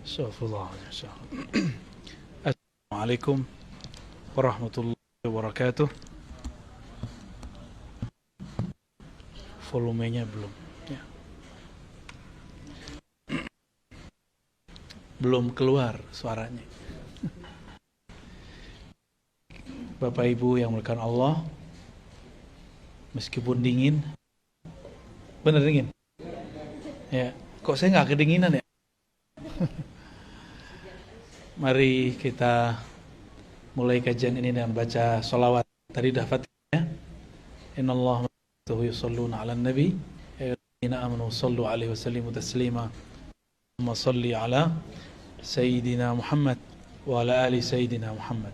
Astagfirullah. Assalamualaikum warahmatullahi wabarakatuh. Volumenya belum ya. Belum keluar suaranya. Bapak Ibu yang dimuliakan Allah, meskipun dingin, bener dingin ya, kok saya nggak kedinginan ya. Mari kita mulai kajian ini dengan baca sholawat. Tadi dah Fatihah. Innallaha wa malaikatahu yusholluna 'alan nabi ya ayyuhallazina amanu shollu 'alaihi wa sallimu taslima. Allahumma sholli 'ala sayyidina Muhammad wa 'ala ali sayyidina Muhammad.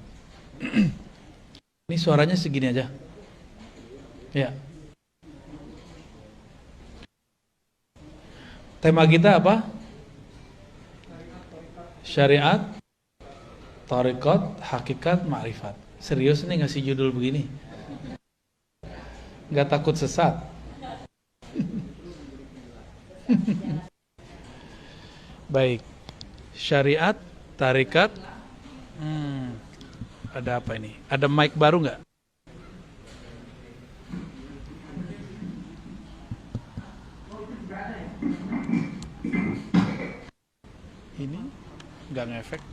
Ini suaranya segini aja. Ya. Tema kita apa? Syariat, tarekat, hakikat, ma'rifat. Serius nih ngasih judul begini? Gak takut sesat? Baik. Syariat, tarekat. Ada apa ini? Ada mic baru nggak? Ini nggak ngefek.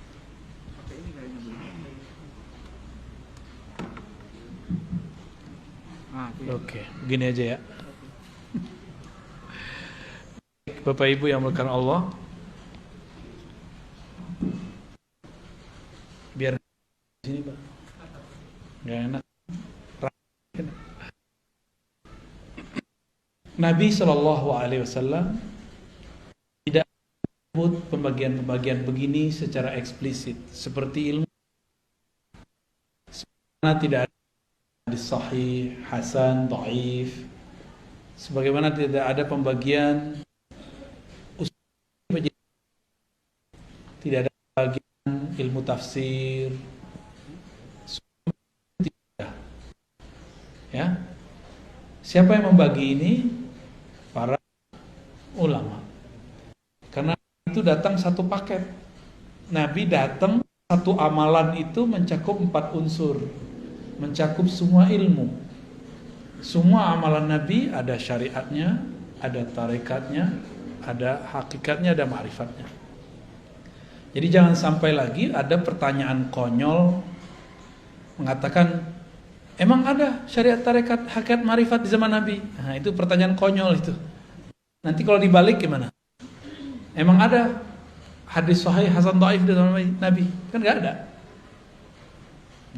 Oke, begini aja ya. Bapak Ibu yang dimuliakan Allah, biar sini Pak, nggak enak. Nabi Shallallahu Alaihi Wasallam tidak menyebut pembagian-pembagian begini secara eksplisit seperti ilmu. Sebagaimana tidak ada hadis sahih, hasan, dhaif. Sebagaimana tidak ada pembagian usul, tidak ada pembagian ilmu tafsir. Tidak. Ya. Siapa yang membagi ini? Para ulama. Karena itu datang satu paket. Nabi datang satu amalan itu mencakup 4 unsur, mencakup semua ilmu. Semua amalan Nabi ada syariatnya, ada tarekatnya, ada hakikatnya, ada ma'rifatnya. Jadi jangan sampai lagi ada pertanyaan konyol mengatakan, emang ada syariat, tarekat, hakikat, ma'rifat di zaman Nabi? Nah, itu pertanyaan konyol itu. Nanti kalau dibalik gimana? Emang ada hadis sahih, hasan, dhaif di zaman Nabi? Kan gak ada.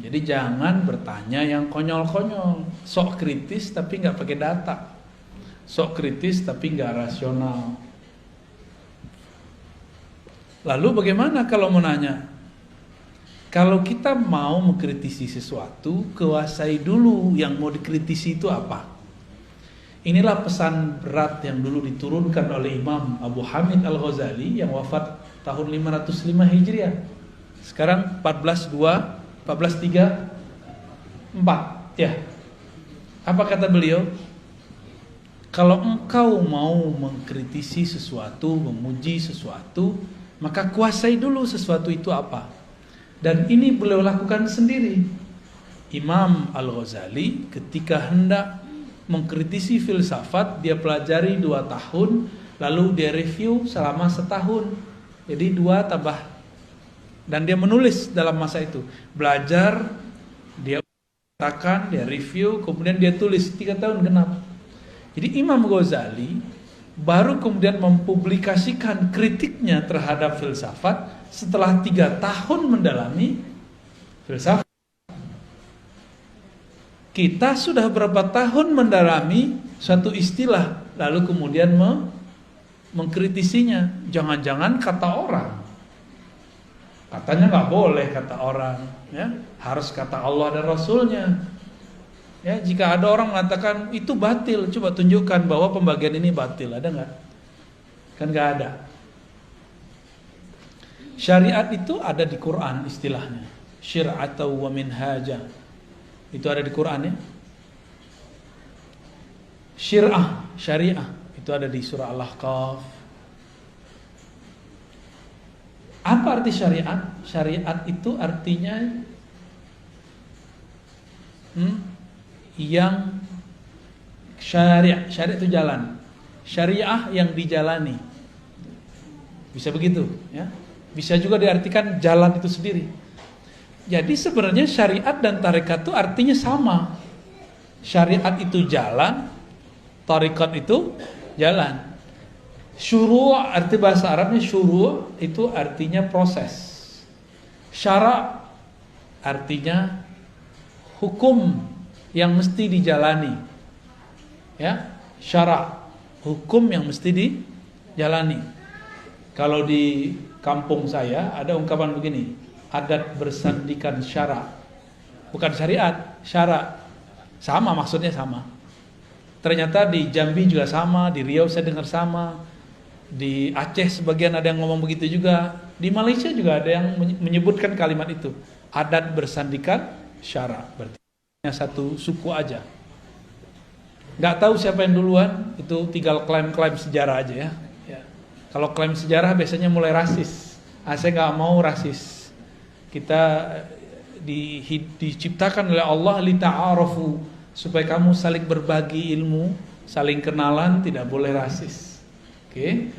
Jadi jangan bertanya yang konyol-konyol. Sok kritis tapi gak pakai data. Sok kritis tapi gak rasional. Lalu bagaimana kalau mau nanya? Kalau kita mau mengkritisi sesuatu, kuasai dulu yang mau dikritisi itu apa. Inilah pesan berat yang dulu diturunkan oleh Imam Abu Hamid Al-Ghazali yang wafat tahun 505 Hijriah. Sekarang 1434 ya. Apa kata beliau? Kalau engkau mau mengkritisi sesuatu, memuji sesuatu, maka kuasai dulu sesuatu itu apa. Dan ini beliau lakukan sendiri. Imam Al-Ghazali ketika hendak mengkritisi filsafat, dia pelajari 2 tahun, lalu dia review selama 1 tahun. Jadi 2 tambah. Dan dia menulis dalam masa itu. Belajar, dia katakan, dia review, kemudian dia tulis 3 tahun genap. Jadi Imam Ghazali baru kemudian mempublikasikan kritiknya terhadap filsafat setelah 3 tahun mendalami filsafat. Kita sudah berapa tahun mendalami suatu istilah, lalu kemudian mengkritisinya. Jangan-jangan kata orang. Katanya nggak boleh kata orang, ya harus kata Allah dan Rasulnya. Ya, jika ada orang mengatakan itu batil, coba tunjukkan bahwa pembagian ini batil, ada nggak? Kan nggak ada. Syariat itu ada di Quran istilahnya. Syir'atan wa minhaja. Itu ada di Quran ya. Syir'ah, syariah, itu ada di surah Al-Ahqaf. Apa arti syariat? Syariat itu artinya yang syariat itu jalan. Syariah yang dijalani. Bisa begitu, ya. Bisa juga diartikan jalan itu sendiri. Jadi sebenarnya syariat dan tarekat itu artinya sama. Syariat itu jalan, tarekat itu jalan. Syuru' arti bahasa Arabnya syuru' itu artinya proses. Syara' artinya hukum yang mesti dijalani. Ya, syara' hukum yang mesti dijalani. Kalau di kampung saya ada ungkapan begini, adat bersandikan syara'. Bukan syariat, syara'. Sama, maksudnya sama. Ternyata di Jambi juga sama, di Riau saya dengar sama, di Aceh sebagian ada yang ngomong begitu juga, di Malaysia juga ada yang menyebutkan kalimat itu, adat bersandikan syara'. Berarti hanya satu suku aja. Nggak tahu siapa yang duluan, itu tinggal klaim-klaim sejarah aja ya. Kalau klaim sejarah biasanya mulai rasis. Saya nggak mau rasis. Kita diciptakan oleh Allah lita'arafu, supaya kamu saling berbagi ilmu, saling kenalan, tidak boleh rasis. Oke.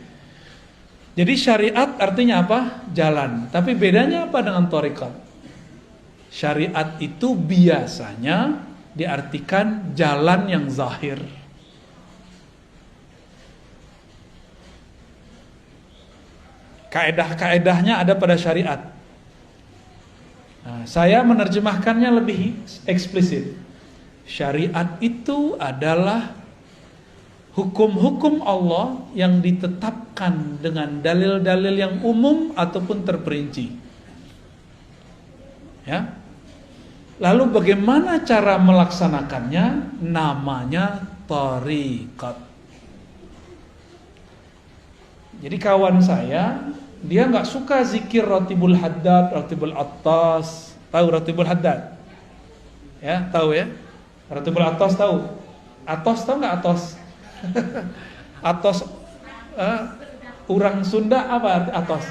Jadi syariat artinya apa? Jalan. Tapi bedanya apa dengan thariqat? Syariat itu biasanya diartikan jalan yang zahir. Kaedah-kaedahnya ada pada syariat. Nah, saya menerjemahkannya lebih eksplisit. Syariat itu adalah hukum-hukum Allah yang ditetapkan dengan dalil-dalil yang umum ataupun terperinci. Ya. Lalu bagaimana cara melaksanakannya? Namanya thariqat. Jadi kawan saya, dia nggak suka zikir Ratibul Haddad, Ratibul Attas. Tahu Ratibul Haddad? Ya, tahu ya? Ratibul Attas tahu? Atos tahu nggak Atos? Atos, orang Sunda apa arti Atos?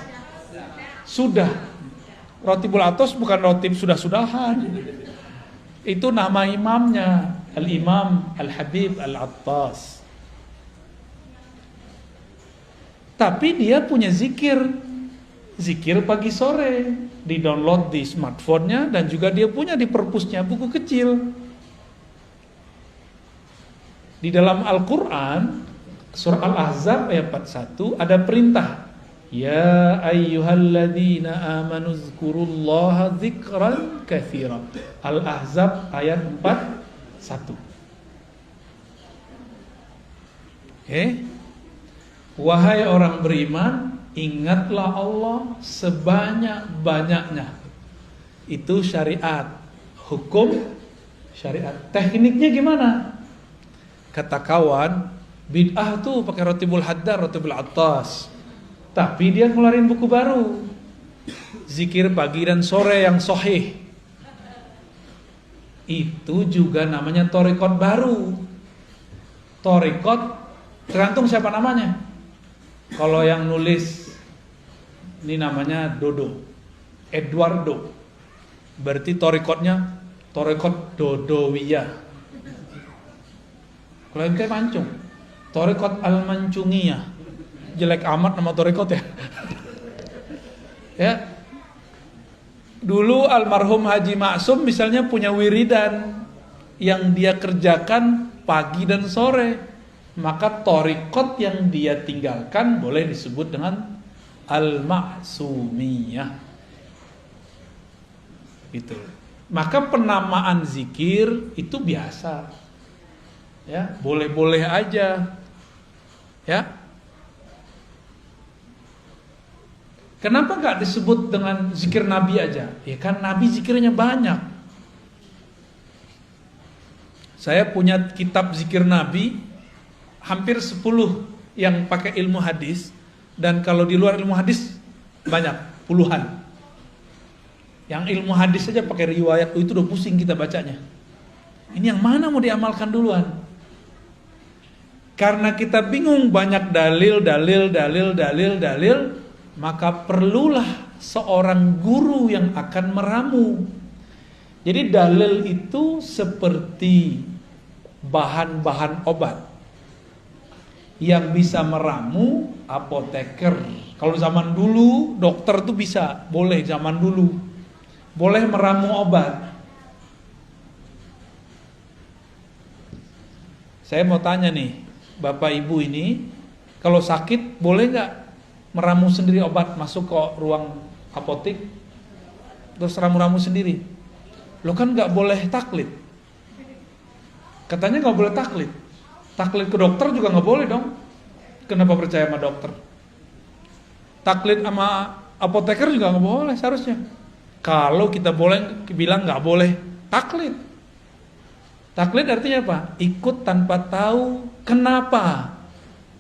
Sudah. Ratibul Atos bukan ratib sudah-sudahan. Itu nama imamnya, Al-Imam Al-Habib Al-Attas. Tapi dia punya zikir pagi sore, di-download di smartphone-nya, dan juga dia punya di perpusnya buku kecil. Di dalam Al-Quran, surah Al-Ahzab ayat 41 ada perintah, ya ayyuhalladzina amanu dzkurullaha dzikran katsiran. Al-Ahzab ayat 41. Oke. Wahai orang beriman, ingatlah Allah sebanyak-banyaknya. Itu syariat, hukum syariat. Tekniknya gimana? Kata kawan, bid'ah tuh pakai Ratibul Haddad, Ratibul Attas. Tapi dia ngeluarin buku baru, zikir pagi dan sore yang sahih. Itu juga namanya thariqat baru. Thariqat tergantung siapa namanya. Kalau yang nulis ini namanya Dodo, Eduardo, berarti thariqatnya thariqat Dodowiyah. Kalau yang kayak Mancung, thariqat Al-Mancungiyah. Jelek amat nama thariqat ya. Ya. Dulu almarhum Haji Maksum misalnya punya wiridan yang dia kerjakan pagi dan sore. Maka thariqat yang dia tinggalkan boleh disebut dengan Al-Maksumiyah. Gitu. Maka penamaan zikir itu biasa. Ya, boleh-boleh aja. Ya. Kenapa enggak disebut dengan zikir Nabi aja? Ya kan Nabi zikirnya banyak. Saya punya kitab zikir Nabi hampir 10 yang pakai ilmu hadis, dan kalau di luar ilmu hadis banyak, puluhan. Yang ilmu hadis saja pakai riwayat, itu udah pusing kita bacanya. Ini yang mana mau diamalkan duluan? Karena kita bingung, banyak dalil, maka perlulah seorang guru yang akan meramu. Jadi dalil itu seperti bahan-bahan obat. Yang bisa meramu apoteker. Kalau zaman dulu dokter tuh bisa, boleh zaman dulu. Boleh meramu obat. Saya mau tanya nih, Bapak Ibu ini, kalau sakit boleh nggak meramu sendiri obat, masuk ke ruang apotik, terus ramu-ramu sendiri? Lo kan nggak boleh taklid. Katanya nggak boleh taklid. Taklid ke dokter juga nggak boleh dong. Kenapa percaya sama dokter? Taklid sama apoteker juga nggak boleh seharusnya. Kalau kita boleh bilang nggak boleh taklid. Taklid artinya apa? Ikut tanpa tahu kenapa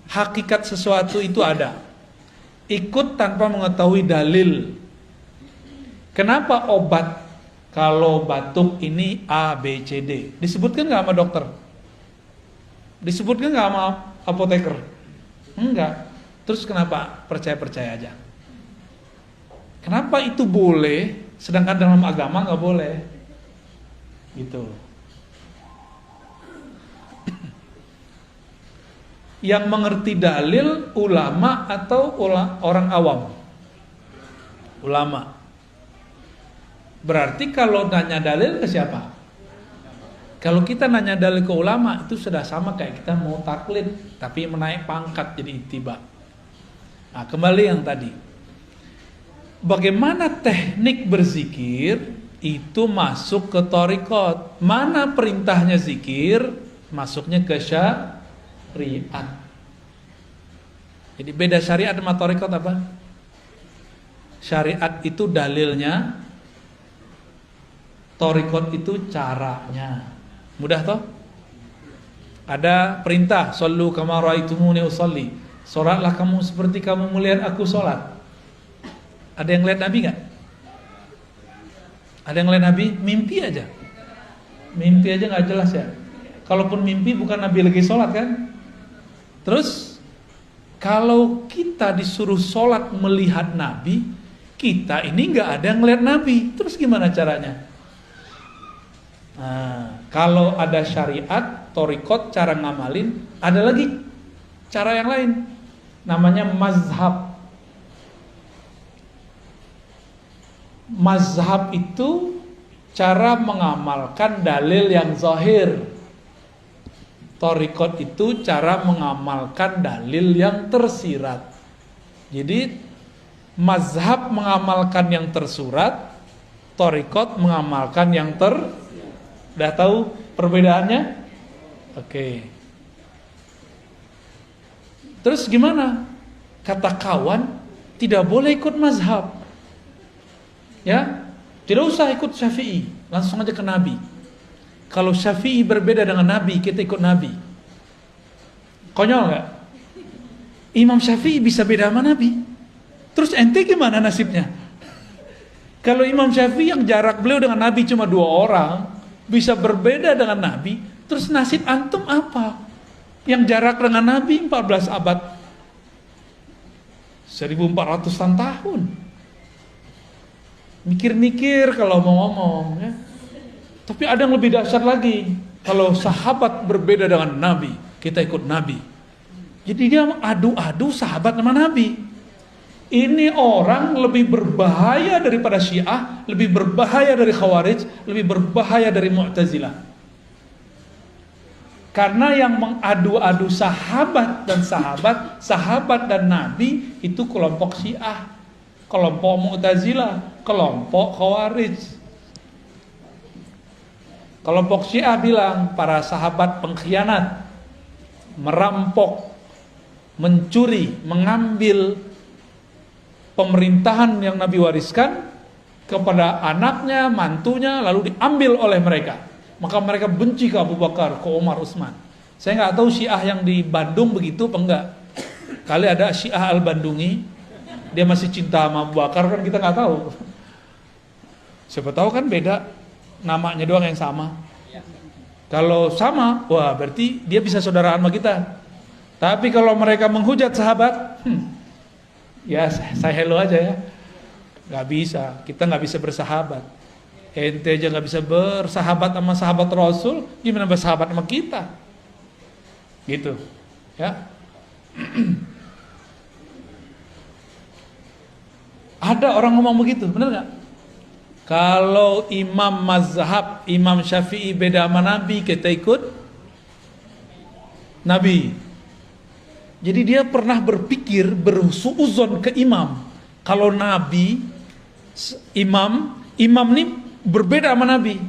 hakikat sesuatu itu ada. Ikut tanpa mengetahui dalil. Kenapa obat kalau batuk ini A, B, C, D? Disebutkan nggak sama dokter? Disebutkan nggak sama apoteker? Enggak. Terus kenapa percaya-percaya aja? Kenapa itu boleh, sedangkan dalam agama nggak boleh? Gitu. Yang mengerti dalil ulama atau orang awam? Ulama. Berarti kalau nanya dalil ke siapa? Kalau kita nanya dalil ke ulama, itu sudah sama kayak kita mau taklid, tapi menaik pangkat jadi ittiba. Nah, kembali yang tadi. Bagaimana teknik berzikir itu masuk ke thariqat? Mana perintahnya zikir, masuknya ke syariat. Jadi beda syariat sama thariqat apa? Syariat itu dalilnya, thariqat itu caranya. Mudah toh? Ada perintah, shollu kama raaitumuni usolli. Salatlah kamu seperti kamu melihat aku salat. Ada yang lihat Nabi enggak? Ada yang lihat Nabi? Mimpi aja. Mimpi aja enggak jelas ya. Kalaupun mimpi bukan Nabi lagi salat kan? Terus kalau kita disuruh sholat melihat Nabi, kita ini nggak ada yang ngeliat Nabi, terus gimana caranya? Nah, kalau ada syariat, thariqat, cara ngamalin, ada lagi cara yang lain, namanya mazhab. Mazhab itu cara mengamalkan dalil yang zahir. Thariqat itu cara mengamalkan dalil yang tersirat. Jadi mazhab mengamalkan yang tersurat, thariqat mengamalkan yang Udah tahu perbedaannya? Oke. Terus gimana? Kata kawan, tidak boleh ikut mazhab. Ya, tidak usah ikut Syafi'i, langsung aja ke Nabi. Kalau Syafi'i berbeda dengan Nabi, kita ikut Nabi. Konyol gak? Imam Syafi'i bisa beda sama Nabi. Terus ente gimana nasibnya? Kalau Imam Syafi'i yang jarak beliau dengan Nabi cuma 2 orang, bisa berbeda dengan Nabi, terus nasib antum apa? Yang jarak dengan Nabi 14 abad, 1400-an tahun. Mikir-mikir kalau mau ngomong ya. Tapi ada yang lebih dahsyat lagi. Kalau sahabat berbeda dengan Nabi, kita ikut Nabi. Jadi dia adu-adu sahabat sama Nabi. Ini orang lebih berbahaya daripada Syiah, lebih berbahaya dari Khawarij, lebih berbahaya dari Mu'tazilah. Karena yang mengadu-adu sahabat dan Nabi itu kelompok Syiah, kelompok Mu'tazilah, kelompok Khawarij. Kelompok Syiah bilang para sahabat pengkhianat, merampok, mencuri, mengambil pemerintahan yang Nabi wariskan kepada anaknya, mantunya, lalu diambil oleh mereka. Maka mereka benci ke Abu Bakar, ke Umar, Utsman. Saya nggak tahu Syiah yang di Bandung begitu apa enggak. Kali ada Syiah Al-Bandungi, dia masih cinta sama Abu Bakar, kan kita nggak tahu. Siapa tahu kan beda. Namanya doang yang sama. Kalau sama, wah berarti dia bisa saudaraan sama kita. Tapi kalau mereka menghujat sahabat, Ya saya hello aja ya. Nggak bisa, kita nggak bisa bersahabat. Ente aja nggak bisa bersahabat sama sahabat Rasul, gimana bersahabat sama kita? Gitu, ya. Ada orang ngomong begitu, benar nggak? Kalau imam mazhab, Imam Syafi'i beda sama Nabi, kita ikut Nabi. Jadi dia pernah berpikir, bersuuzon ke imam. Kalau Nabi, imam ini berbeda sama Nabi.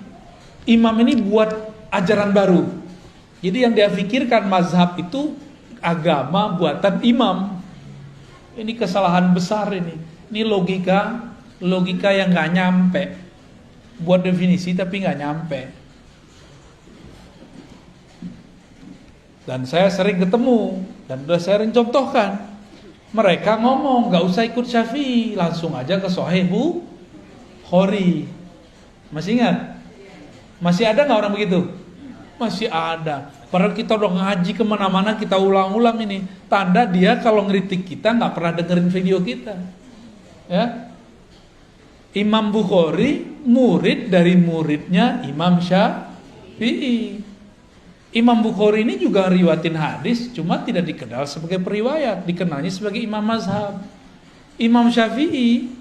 Imam ini buat ajaran baru. Jadi yang dia pikirkan mazhab itu agama buatan imam. Ini kesalahan besar ini. Ini logika yang nggak nyampe. Buat definisi tapi nggak nyampe. Dan saya sering ketemu dan udah sering contohkan. Mereka ngomong nggak usah ikut Syafi'i, langsung aja ke Sahih Bukhari. Masih ingat? Masih ada nggak orang begitu? Masih ada. Padahal kita udah ngaji kemana-mana, kita ulang-ulang ini. Tanda dia kalau ngeritik kita nggak pernah dengerin video kita. Ya, Imam Bukhari murid dari muridnya Imam Syafi'i. Imam Bukhari ini juga riwayatin hadis, cuma tidak dikenal sebagai periwayat, dikenalnya sebagai imam mazhab. Imam Syafi'i,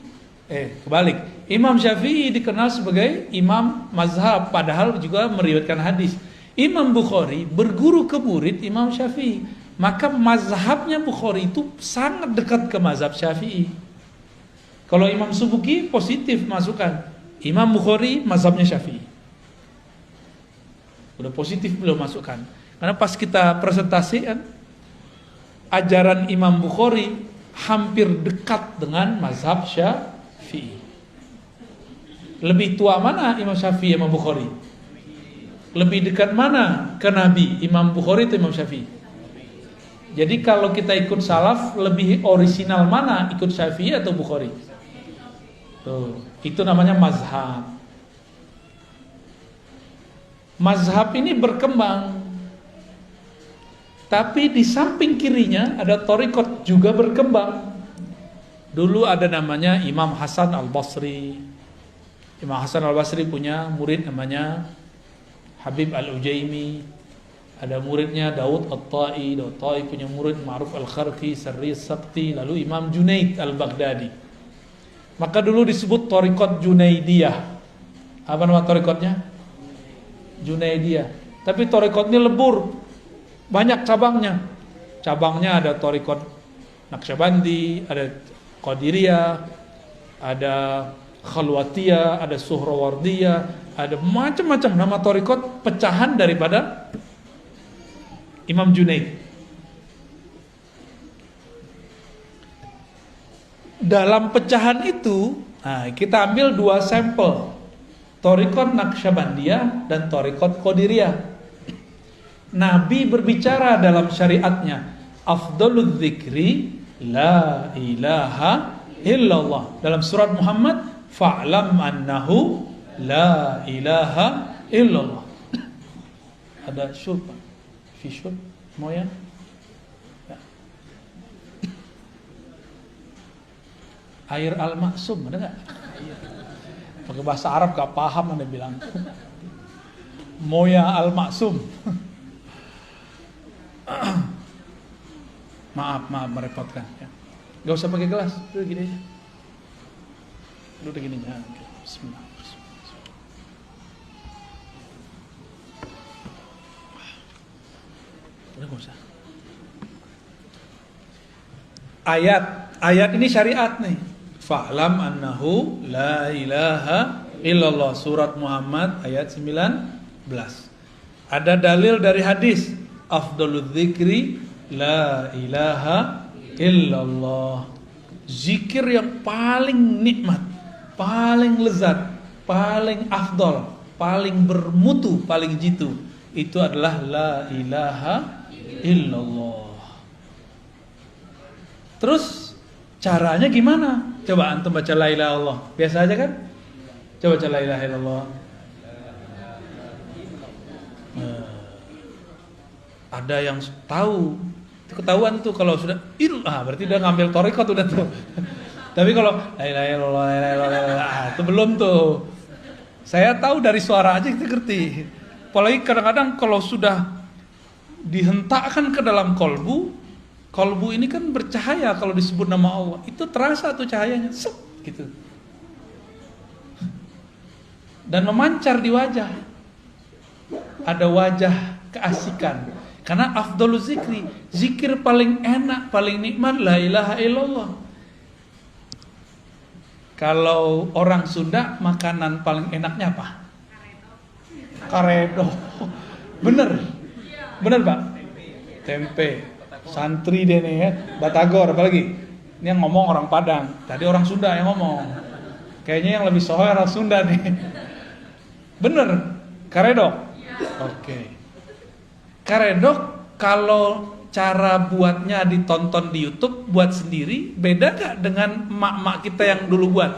kebalik. Imam Syafi'i dikenal sebagai imam mazhab, padahal juga meriwayatkan hadis. Imam Bukhari berguru ke murid Imam Syafi'i, maka mazhabnya Bukhari itu sangat dekat ke mazhab Syafi'i. Kalau Imam Subuki positif masukkan, Imam Bukhari mazhabnya Syafi'i. Udah positif belum masukkan. Karena pas kita presentasikan ajaran Imam Bukhari hampir dekat dengan mazhab Syafi'i. Lebih tua mana Imam Syafi'i Imam Bukhari? Lebih dekat mana ke Nabi Imam Bukhari atau Imam Syafi'i? Jadi kalau kita ikut salaf, lebih orisinal mana ikut Syafi'i atau Bukhari? Tuh, itu namanya mazhab. Mazhab ini berkembang, tapi di samping kirinya ada thariqat juga berkembang. Dulu ada namanya Imam Hasan Al-Basri. Imam Hasan Al-Basri punya murid namanya Habib Al-Ujaimi. Ada muridnya Daud At-Tai. Daud At-Tai punya murid Ma'ruf Al-Kharqi, Sarri Sabti. Lalu Imam Junaid Al-Baghdadi. Maka dulu disebut thariqat Junaidiyah. Apa nama thariqatnya? Junaidiyah. Tapi thariqat ini lebur, banyak cabangnya. Cabangnya ada thariqat Naqsyabandi, ada Qadiriyah, ada Khalwatiyah, ada Suhrawardiyah, ada macam-macam nama thariqat pecahan daripada Imam Junaid. Dalam pecahan itu, kita ambil dua sampel. Thariqat Naqsyabandiyah dan Thariqat Qadiriyah. Nabi berbicara dalam syariatnya, afdalul dzikri la ilaha illallah. Dalam surat Muhammad, fa'lam annahu la ilaha illallah. Ada syurb, fi syurb, mau ya? Air al-maksum, ada nggak? Pakai bahasa Arab gak paham Anda bilang. Moya al-maksum. Maaf merepotkan ya. Gak usah pakai gelas, udah gini aja. Udah gini aja. Bismillah. Udah gak usah. Ayat ini syariat nih. Fa'lam annahu la ilaha illallah. Surat Muhammad ayat 19. Ada dalil dari hadis, afdalul dzikri la ilaha illallah. Zikir yang paling nikmat, paling lezat, paling afdal, paling bermutu, paling jitu, itu adalah la ilaha illallah. Terus caranya gimana? Coba antum baca la ilaha illallah. Biasa aja kan? Coba baca la ilaha illallah. Ada yang tahu Itu ketahuan tuh kalau sudah berarti udah ngambil thariqat udah tuh. Tapi kalau la ilaha illallah, la ilaha illallah, itu belum tuh. Saya tahu dari suara aja kita ngerti. Apalagi kadang-kadang kalau sudah dihentakkan ke dalam kolbu ini kan bercahaya kalau disebut nama Allah. Itu terasa tuh cahayanya, gitu. Dan memancar di wajah. Ada wajah keasikan. Karena afdhaluz zikri, zikir paling enak, paling nikmat la ilaha illallah. Kalau orang Sunda makanan paling enaknya apa? Karedok. Bener Pak? Tempe. Santri deh nih ya, Batagor apalagi. Ini yang ngomong orang Padang. Tadi orang Sunda yang ngomong. Kayaknya yang lebih sohor orang Sunda nih. Bener, karedok. Oke. Karedok kalau cara buatnya ditonton di YouTube, buat sendiri, beda gak dengan emak-emak kita yang dulu buat?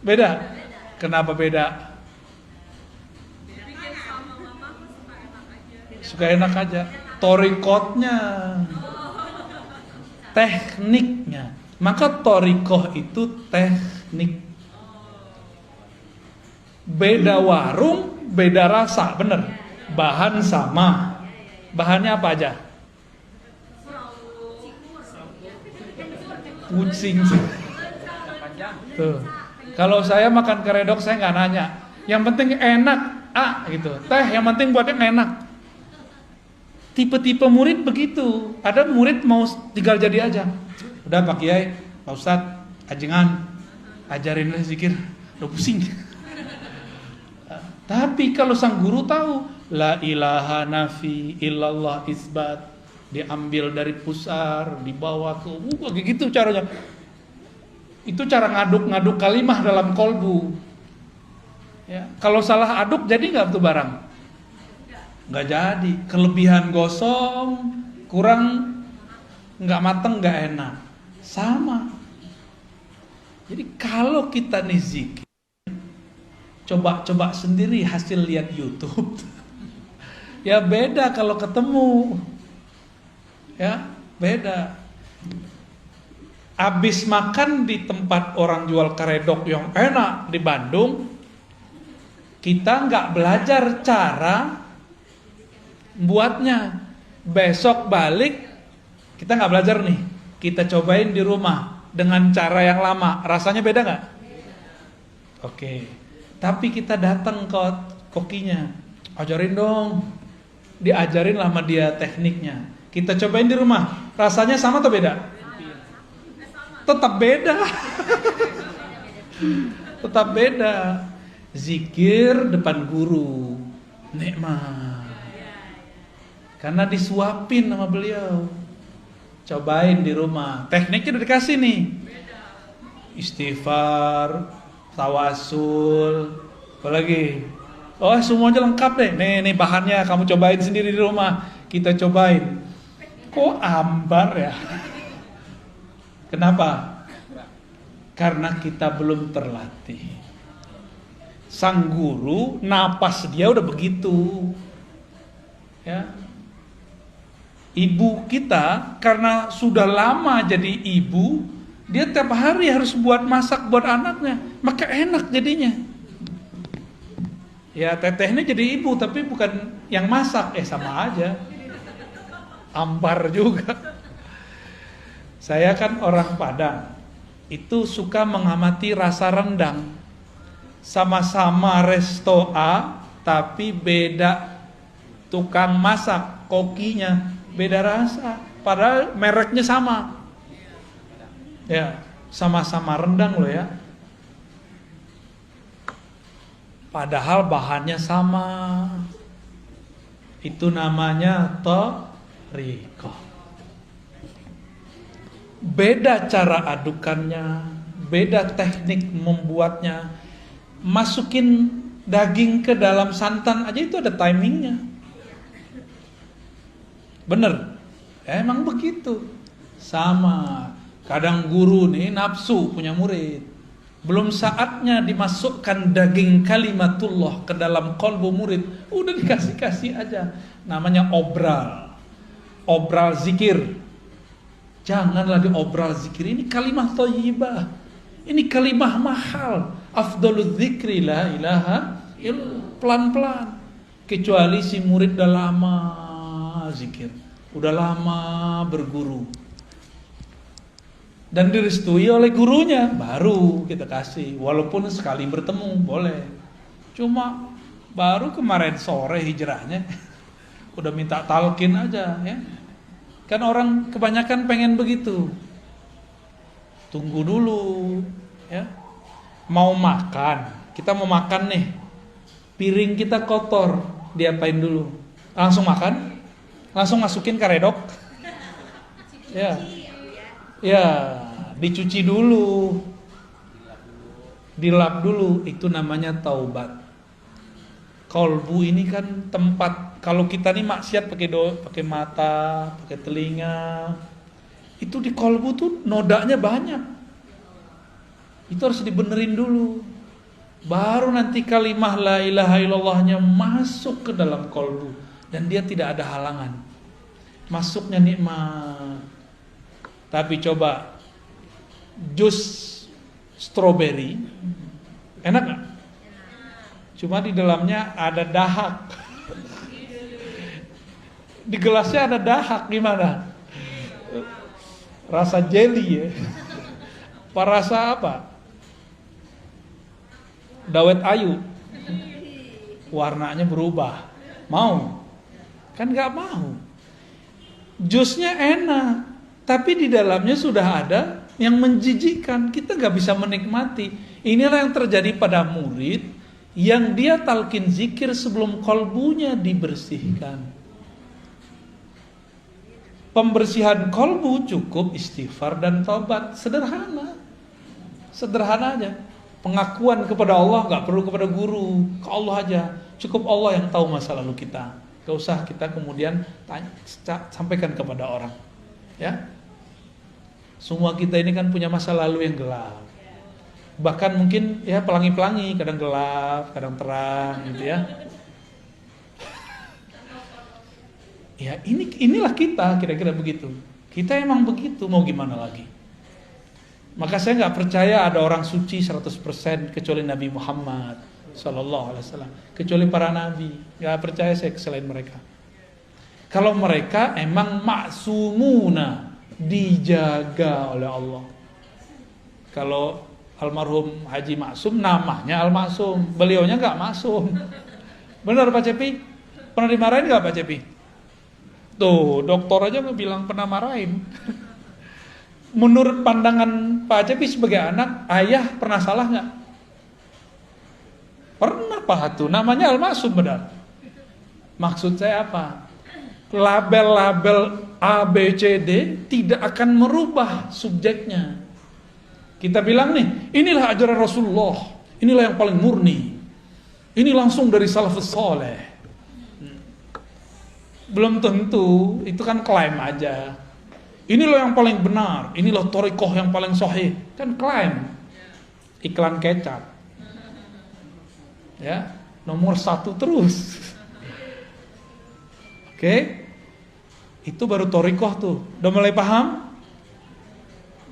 Beda? Kenapa beda? Suka enak aja. Thariqatnya, tekniknya. Maka thariqah itu teknik. Beda warung, beda rasa, bener. Bahan sama. Bahannya apa aja? Kucing. Tuh. Kalau saya makan karedok saya nggak nanya. Yang penting enak, gitu. Teh yang penting buatnya enak. Tipe-tipe murid begitu. Ada murid mau tinggal jadi aja. Udah Pak Kiai, Pak Ustadz, ajengan, ajarin zikir. Udah pusing. Tapi kalau sang guru tahu, la ilaha nafi illallah isbat, diambil dari pusar, dibawa ke kayak gitu caranya. Itu cara ngaduk-ngaduk kalimah dalam kolbu. Ya, kalau salah aduk jadi nggak tuh barang? Nggak jadi. Kelebihan gosong, kurang nggak mateng, nggak enak. Sama. Jadi kalau kita nih zikir, coba sendiri hasil lihat YouTube. Ya beda kalau ketemu. Ya, beda. Abis makan di tempat orang jual karedok yang enak di Bandung, kita nggak belajar cara buatnya. Besok balik, kita nggak belajar nih. Kita cobain di rumah dengan cara yang lama. Rasanya beda nggak? Oke. Tapi kita datang ke kokinya, ajarin dong. Diajarin sama dia tekniknya. Kita cobain di rumah. Rasanya sama atau beda? Tetap beda. Tetap beda. Zikir depan guru, nikmat. Karena disuapin sama beliau. Cobain di rumah. Tekniknya udah dikasih nih. Istighfar, tawasul, apalagi? Oh, semuanya lengkap deh. Nih bahannya kamu cobain sendiri di rumah. Kita cobain. Kok ambar ya? Kenapa? Karena kita belum terlatih. Sang guru napas dia udah begitu. Ya. Ibu kita karena sudah lama jadi ibu, dia tiap hari harus buat masak buat anaknya, maka enak jadinya. Ya tetehnya jadi ibu tapi bukan yang masak, sama aja. Ampar juga. Saya kan orang Padang, itu suka mengamati rasa rendang. Sama-sama resto A, tapi beda tukang masak, kokinya beda rasa. Padahal mereknya sama. Ya, sama-sama rendang loh ya. Padahal bahannya sama. Itu namanya thariqah. Beda cara adukannya, beda teknik membuatnya. Masukin daging ke dalam santan aja itu ada timingnya. Bener? Emang begitu. Sama. Kadang guru nih nafsu punya murid. Belum saatnya dimasukkan daging kalimatullah ke dalam kolbu murid, udah dikasih-kasih aja. Namanya obral. obral zikir. Janganlah diobral zikir. Ini kalimah thayyibah. Ini kalimah mahal. Afdalul dzikri la ilaha illallah. Pelan-pelan. Kecuali si murid udah lama zikir, udah lama berguru dan direstui oleh gurunya, baru kita kasih. Walaupun sekali bertemu boleh. Cuma baru kemarin sore hijrahnya udah minta talqin aja ya. Kan orang kebanyakan pengen begitu. Tunggu dulu ya. Mau makan, kita mau makan nih. Piring kita kotor, diapain dulu? Langsung makan? Langsung masukin karedok? Ya. Ya, dicuci dulu. Dilap dulu, itu namanya taubat. Kolbu ini kan tempat, kalau kita nih maksiat pakai mata, pakai telinga, itu di kolbu tuh nodanya banyak. Itu harus dibenerin dulu. Baru nanti kalimah la ilaha illallahnya masuk ke dalam kolbu dan dia tidak ada halangan. Masuknya nikmat. Tapi coba jus stroberi enak gak? Cuma di dalamnya ada dahak. Di gelasnya ada dahak, gimana? Rasa jelly ya? Apa rasa apa? Dawet ayu. Warnanya berubah. Mau? Kan gak mau. Jusnya enak, tapi di dalamnya sudah ada yang menjijikkan. Kita gak bisa menikmati. Inilah yang terjadi pada murid yang dia talqin zikir sebelum kolbunya dibersihkan. Pembersihan kolbu cukup istighfar dan taubat. Sederhana. Sederhana aja. Pengakuan kepada Allah gak perlu kepada guru, ke Allah aja. Cukup Allah yang tahu masa lalu kita. Gak usah kita kemudian sampaikan kepada orang. Ya, semua kita ini kan punya masa lalu yang gelap. Bahkan mungkin ya pelangi-pelangi, kadang gelap, kadang terang gitu ya. Ya inilah kita, kira-kira begitu. Kita emang begitu, mau gimana lagi? Maka saya nggak percaya ada orang suci 100% kecuali Nabi Muhammad Sallallahu Alaihi Wasallam, kecuali para nabi. Nggak percaya saya selain mereka. Kalau mereka emang maksumuna, dijaga oleh Allah. Kalau almarhum Haji Maksum namanya Al-Maksum, beliaunya nggak maksum. Benar Pak Cepi? Pernah dimarahin nggak Pak Cepi? Tuh dokter aja bilang pernah marahin. Menurut pandangan Pak Cepi sebagai anak, ayah pernah salah nggak? Pernah Pak tuh, namanya Al-Maksum benar. Maksud saya apa? Label-label A, B, C, D tidak akan merubah subjeknya. Kita bilang nih, inilah ajaran Rasulullah, inilah yang paling murni, ini langsung dari salafus saleh. Belum tentu, itu kan klaim aja. Inilah yang paling benar, inilah thariqah yang paling sahih, kan klaim. Iklan kecap. Ya, nomor 1 terus. Oke. Itu baru thariqah tuh. Udah mulai paham?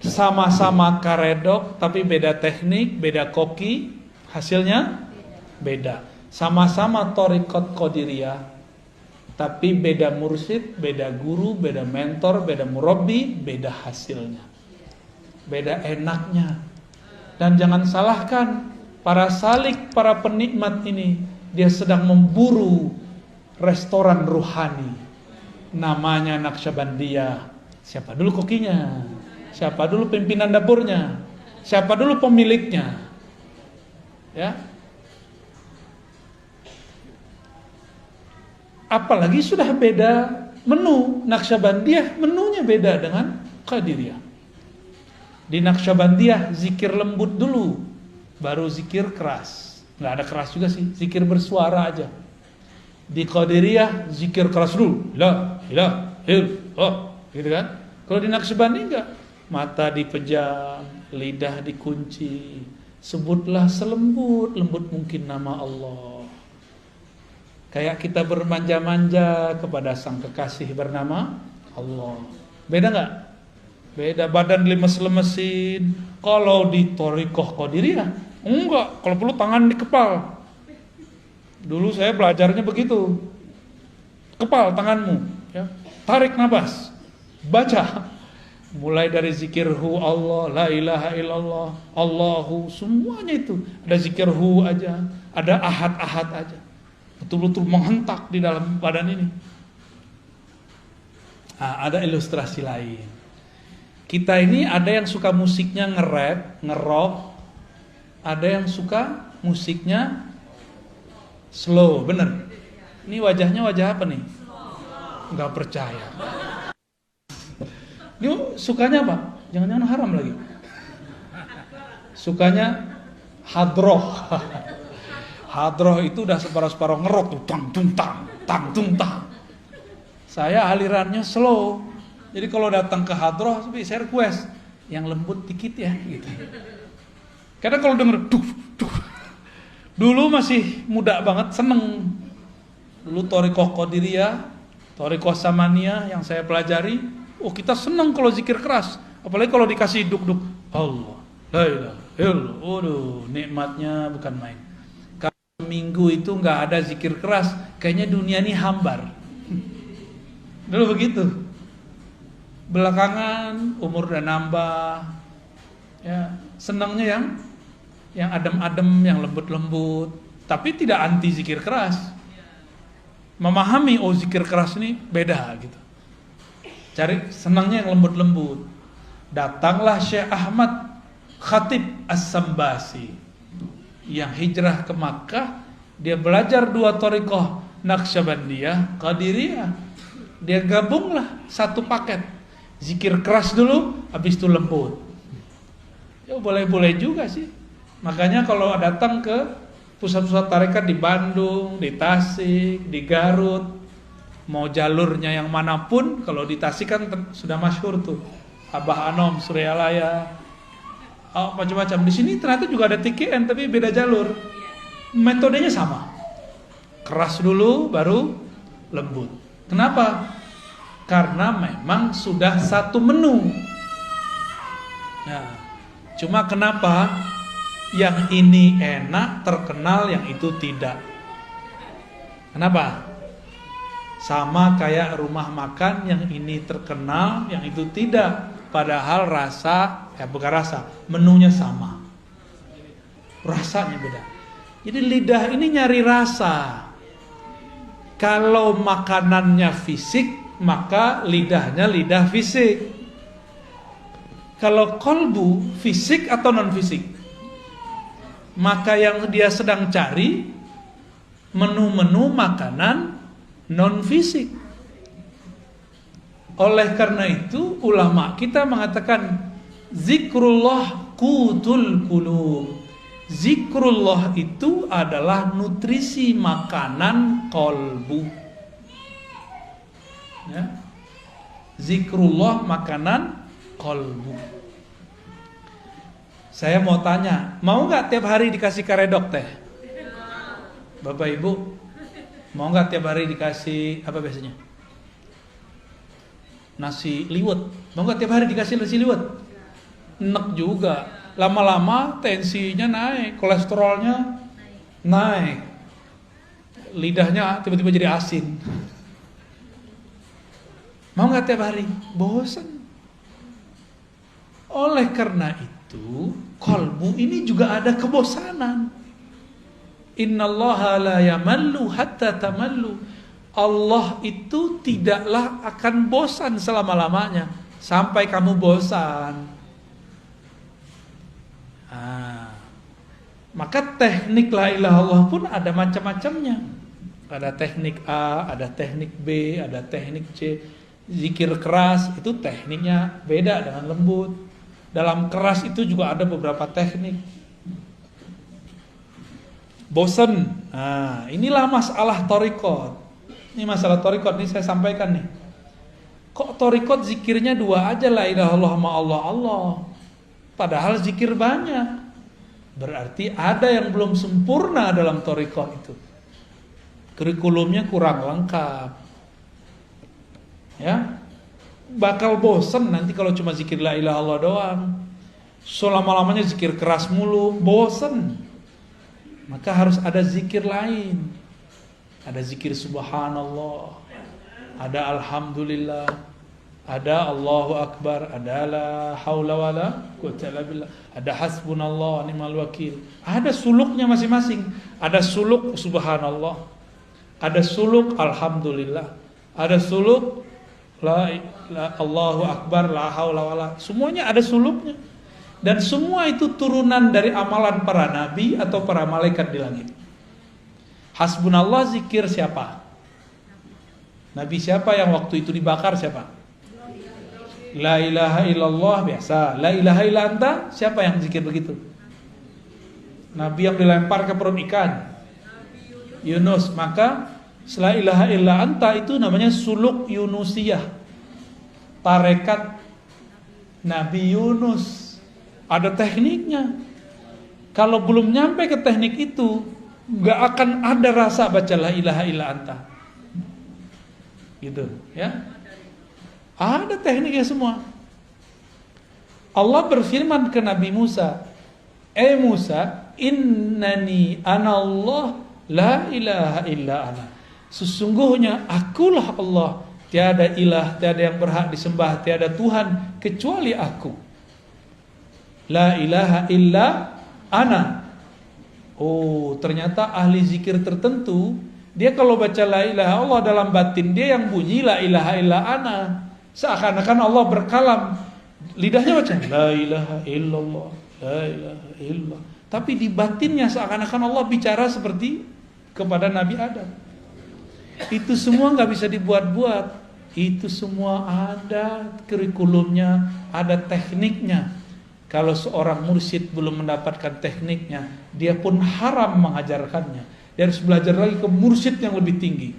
Sama-sama karedok tapi beda teknik, beda koki, hasilnya beda. Sama-sama thariqat qadiriyah tapi beda mursyid, beda guru, beda mentor, beda murabbi, beda hasilnya. Beda enaknya. Dan jangan salahkan para salik, para penikmat ini, dia sedang memburu restoran ruhani. Namanya Naqsyabandiyah. Siapa dulu kokinya? Siapa dulu pimpinan dapurnya? Siapa dulu pemiliknya? Ya. Apalagi sudah beda menu. Naqsyabandiyah menunya beda dengan Qadiriyah. Di Naqsyabandiyah zikir lembut dulu, baru zikir keras. Nggak ada keras juga sih, zikir bersuara aja. Di Qadiriyah zikir keras dulu, la ilaha illallah, gitu kan? Kalau di Naqsyabandiyah enggak, mata dipejam, lidah dikunci, sebutlah selembut-lembut mungkin nama Allah. Kayak kita bermanja-manja kepada sang kekasih bernama Allah. Beda nggak? Beda, badan lemes-lemesin. Kalau di Thariqah Qadiriyah, enggak. Kalau perlu tangan dikepal. Dulu saya belajarnya begitu. Kepal tanganmu, ya. Tarik nafas. Baca. Mulai dari zikirhu Allah, la ilaha illallah, Allahu, semuanya itu. Ada zikirhu aja, ada ahad-ahad aja. Betul-betul menghentak di dalam badan ini. Nah, ada ilustrasi lain. Kita ini ada yang suka musiknya nge-rap, nge-rock. Ada yang suka musiknya slow, bener. Ini wajahnya wajah apa nih? Nggak percaya. Ini sukanya apa? Jangan-jangan haram lagi. Sukanya hadroh. Hadroh itu udah separuh-separuh ngerok tuh, tang tung tang, tang tung tang. Saya alirannya slow. Jadi kalau datang ke hadroh, saya request yang lembut dikit ya, gitu. Karena kalau denger duh, duh. Dulu masih muda banget, seneng. Dulu Thariqah Qadiriyah, Thariqah Samaniyah yang saya pelajari, kita seneng kalau zikir keras. Apalagi kalau dikasih duk-duk. Allah, la ilaha illallah. Waduh, nikmatnya bukan main. Kalau minggu itu nggak ada zikir keras, kayaknya dunia ini hambar. Dulu begitu. Belakangan umur udah nambah, ya senangnya yang adem-adem, yang lembut-lembut, tapi tidak anti zikir keras. Memahami zikir keras ini beda gitu. Cari senangnya yang lembut-lembut. Datanglah Syekh Ahmad Khatib As-Sambasi yang hijrah ke Makkah. Dia belajar 2 thariqah, Naqsyabandiyah, Qadiriyah. Dia gabunglah satu paket. Zikir keras dulu, habis itu lembut. Ya boleh-boleh juga sih. Makanya kalau datang ke pusat-pusat tarekat di Bandung, di Tasik, di Garut, mau jalurnya yang manapun, kalau di Tasik kan sudah masyhur tuh, Abah Anom, Suryalaya, macam-macam. Di sini ternyata juga ada TKN tapi beda jalur. Metodenya sama. Keras dulu, baru lembut. Kenapa? Karena memang sudah satu menu. Nah, cuma kenapa yang ini enak, terkenal, yang itu tidak? Kenapa? Sama kayak rumah makan, yang ini terkenal, yang itu tidak. Padahal rasa, bukan rasa, menunya sama. Rasanya beda. Jadi lidah ini nyari rasa. Kalau makanannya fisik, maka lidahnya lidah fisik. Kalau kolbu, fisik atau non fisik? Maka yang dia sedang cari menu-menu makanan non fisik. Oleh karena itu ulama kita mengatakan zikrullah qutul qulub. Zikrullah itu adalah nutrisi makanan kolbu. Ya. Zikrullah makanan kolbu. Saya mau tanya, mau nggak tiap hari dikasih karedok teh? Bapak Ibu, mau nggak tiap hari dikasih apa biasanya? Nasi liwet. Mau nggak tiap hari dikasih nasi liwet? Enak juga. Lama-lama tensinya naik, kolesterolnya naik, lidahnya tiba-tiba jadi asin. Mau nggak tiap hari? Bosan. Oleh karena itu, kolbu ini juga ada kebosanan. Innallaha la yamallu hatta tamallu. Allah itu tidaklah akan bosan selama-lamanya sampai kamu bosan. Maka teknik la ilaha illallah pun ada macam-macamnya. Ada teknik A, ada teknik B, ada teknik C. Zikir keras itu tekniknya beda dengan lembut. Dalam keras itu juga ada beberapa teknik. Bosen. Nah, inilah masalah thariqat. Ini masalah thariqat, ini saya sampaikan nih. Kok thariqat zikirnya 2 aja, la ilaha illallah sama Allah Allah. Padahal zikir banyak. Berarti ada yang belum sempurna dalam thariqat itu. Kurikulumnya kurang lengkap. Ya. bakal bosen nanti kalau cuma zikir la ilaha illallah doang. Selama-lamanya zikir keras mulu, bosen. Maka harus ada zikir lain. Ada zikir subhanallah, ada alhamdulillah, ada Allahu akbar, ada la haula wala quwwata illa billah, ada hasbunallah wa ni'mal wakil. Ada suluknya masing-masing. Ada suluk subhanallah, ada suluk alhamdulillah, ada suluk Allahu akbar, la haula wala. Semuanya ada suluknya. Dan semua itu turunan dari amalan para nabi atau para malaikat di langit. Hasbunallah zikir siapa? Nabi siapa yang waktu itu dibakar siapa? La ilaha illallah biasa. La ilaha illa anta, siapa yang zikir begitu? Nabi yang dilempar ke perut ikan, Yunus. Maka la ilaha illa anta itu namanya suluk Yunusiyah, tarekat Nabi Yunus. Ada tekniknya. Kalau belum nyampe ke teknik itu, gak akan ada rasa baca la ilaha illa anta. Gitu, ya. Ada tekniknya semua. Allah berfirman ke Nabi Musa, Musa, innani anallah la ilaha illa ana. Sesungguhnya akulah Allah, tiada ilah, tiada yang berhak disembah, tiada Tuhan kecuali aku. La ilaha illa ana. Oh, ternyata ahli zikir tertentu, dia kalau baca la ilaha Allah dalam batin dia yang bunyi la ilaha illa ana. Seakan-akan Allah berkalam. Lidahnya baca la ilaha illallah, la ilaha illallah. Tapi di batinnya seakan-akan Allah bicara seperti kepada Nabi Adam. Itu semua nggak bisa dibuat-buat. Itu semua ada kurikulumnya, ada tekniknya. Kalau seorang mursyid belum mendapatkan tekniknya, dia pun haram mengajarkannya. Dia harus belajar lagi ke mursyid yang lebih tinggi.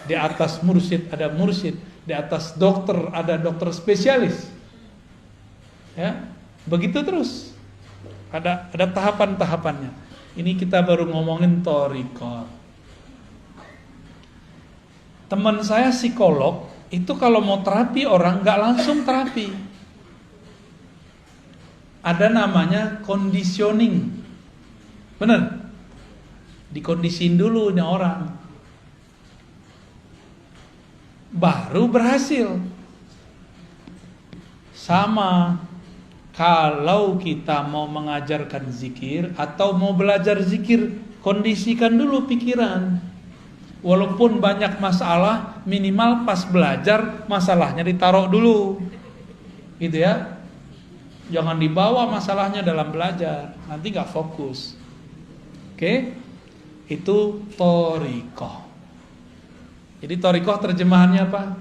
Di atas mursyid ada mursyid, di atas dokter ada dokter spesialis. Ya, begitu terus. Ada tahapan-tahapannya. Ini kita baru ngomongin thariqah. Teman saya psikolog itu kalau mau terapi orang nggak langsung terapi. Ada namanya conditioning. Benar? Dikondisin dulu nih orang, baru berhasil. Sama kalau kita mau mengajarkan zikir atau mau belajar zikir, kondisikan dulu pikiran. Walaupun banyak masalah, minimal pas belajar masalahnya ditaruh dulu. Gitu ya. Jangan dibawa masalahnya dalam belajar, nanti gak fokus. Oke? Itu thariqah. Jadi thariqah terjemahannya apa?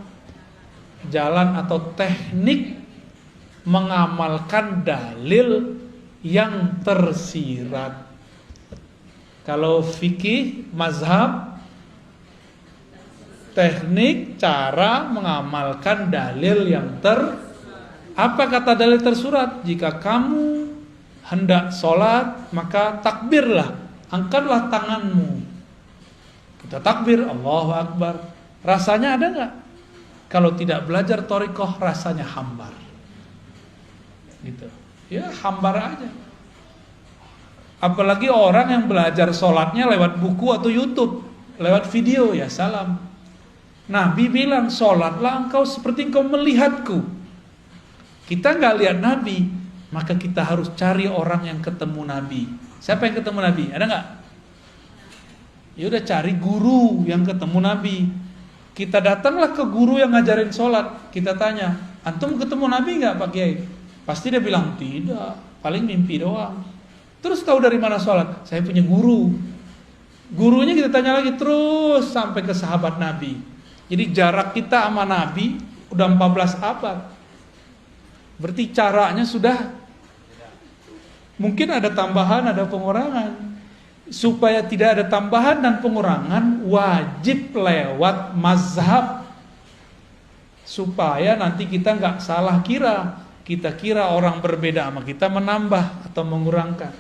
Jalan atau teknik mengamalkan dalil yang tersirat. Kalau fikih, mazhab, teknik cara mengamalkan dalil yang Apa kata dalil tersurat? Jika kamu hendak sholat, maka takbirlah, angkatlah tanganmu. Kita takbir, Allahu Akbar. Rasanya ada nggak? Kalau tidak belajar thariqah, rasanya hambar. Gitu. Ya hambar aja. Apalagi orang yang belajar sholatnya lewat buku atau YouTube, lewat video, ya salam. Nabi bilang, sholatlah engkau seperti engkau melihatku. Kita nggak lihat Nabi, maka kita harus cari orang yang ketemu Nabi. Siapa yang ketemu Nabi? Ada nggak? Ya udah cari guru yang ketemu Nabi. Kita datanglah ke guru yang ngajarin sholat. Kita tanya, antum ketemu Nabi nggak Pak Kiai? Pasti dia bilang tidak, paling mimpi doang. Terus tahu dari mana sholat? Saya punya guru. Gurunya kita tanya lagi terus sampai ke sahabat Nabi. Jadi jarak kita sama Nabi udah 14 abad. Berarti caranya sudah mungkin ada tambahan, ada pengurangan. Supaya tidak ada tambahan dan pengurangan, wajib lewat mazhab. Supaya nanti kita nggak salah kira. Kita kira orang berbeda sama kita menambah atau mengurangkan.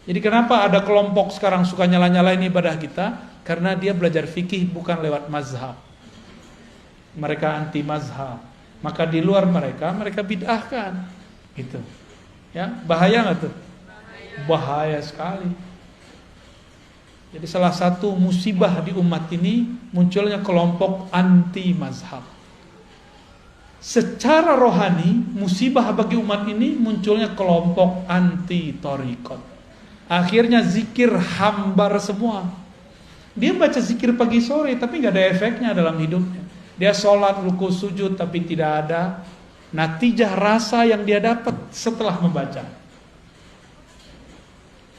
Jadi kenapa ada kelompok sekarang suka nyala-nyalain ibadah kita? Karena dia belajar fikih bukan lewat mazhab. Mereka anti mazhab. Maka di luar mereka bid'ahkan. Gitu. Ya, bahaya nggak tuh? Bahaya sekali. Jadi salah satu musibah di umat ini munculnya kelompok anti mazhab. Secara rohani, musibah bagi umat ini munculnya kelompok anti thariqat. Akhirnya zikir hambar semua. Dia baca zikir pagi sore tapi nggak ada efeknya dalam hidupnya. Dia sholat, ruku, sujud tapi tidak ada natijah rasa yang dia dapat setelah membaca.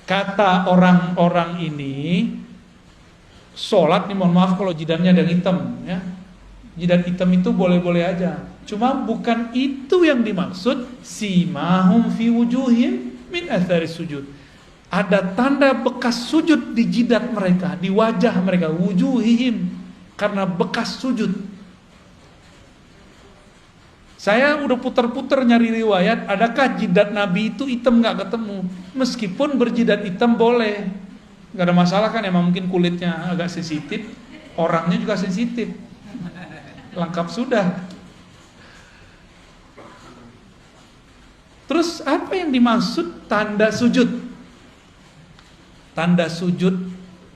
Kata orang-orang ini, sholat nih, mohon maaf kalau jidatnya ada hitam ya. Jidat hitam itu boleh-boleh aja. Cuma bukan itu yang dimaksud. Simahum fi wujuhim min athari sujud. Ada tanda bekas sujud di jidat mereka, di wajah mereka, wujuhihim, karena bekas sujud. Saya udah putar-putar nyari riwayat, adakah jidat Nabi itu hitam, nggak ketemu. Meskipun berjidat hitam boleh, nggak ada masalah kan, emang mungkin kulitnya agak sensitif, orangnya juga sensitif, lengkap sudah. Terus apa yang dimaksud tanda sujud? Tanda sujud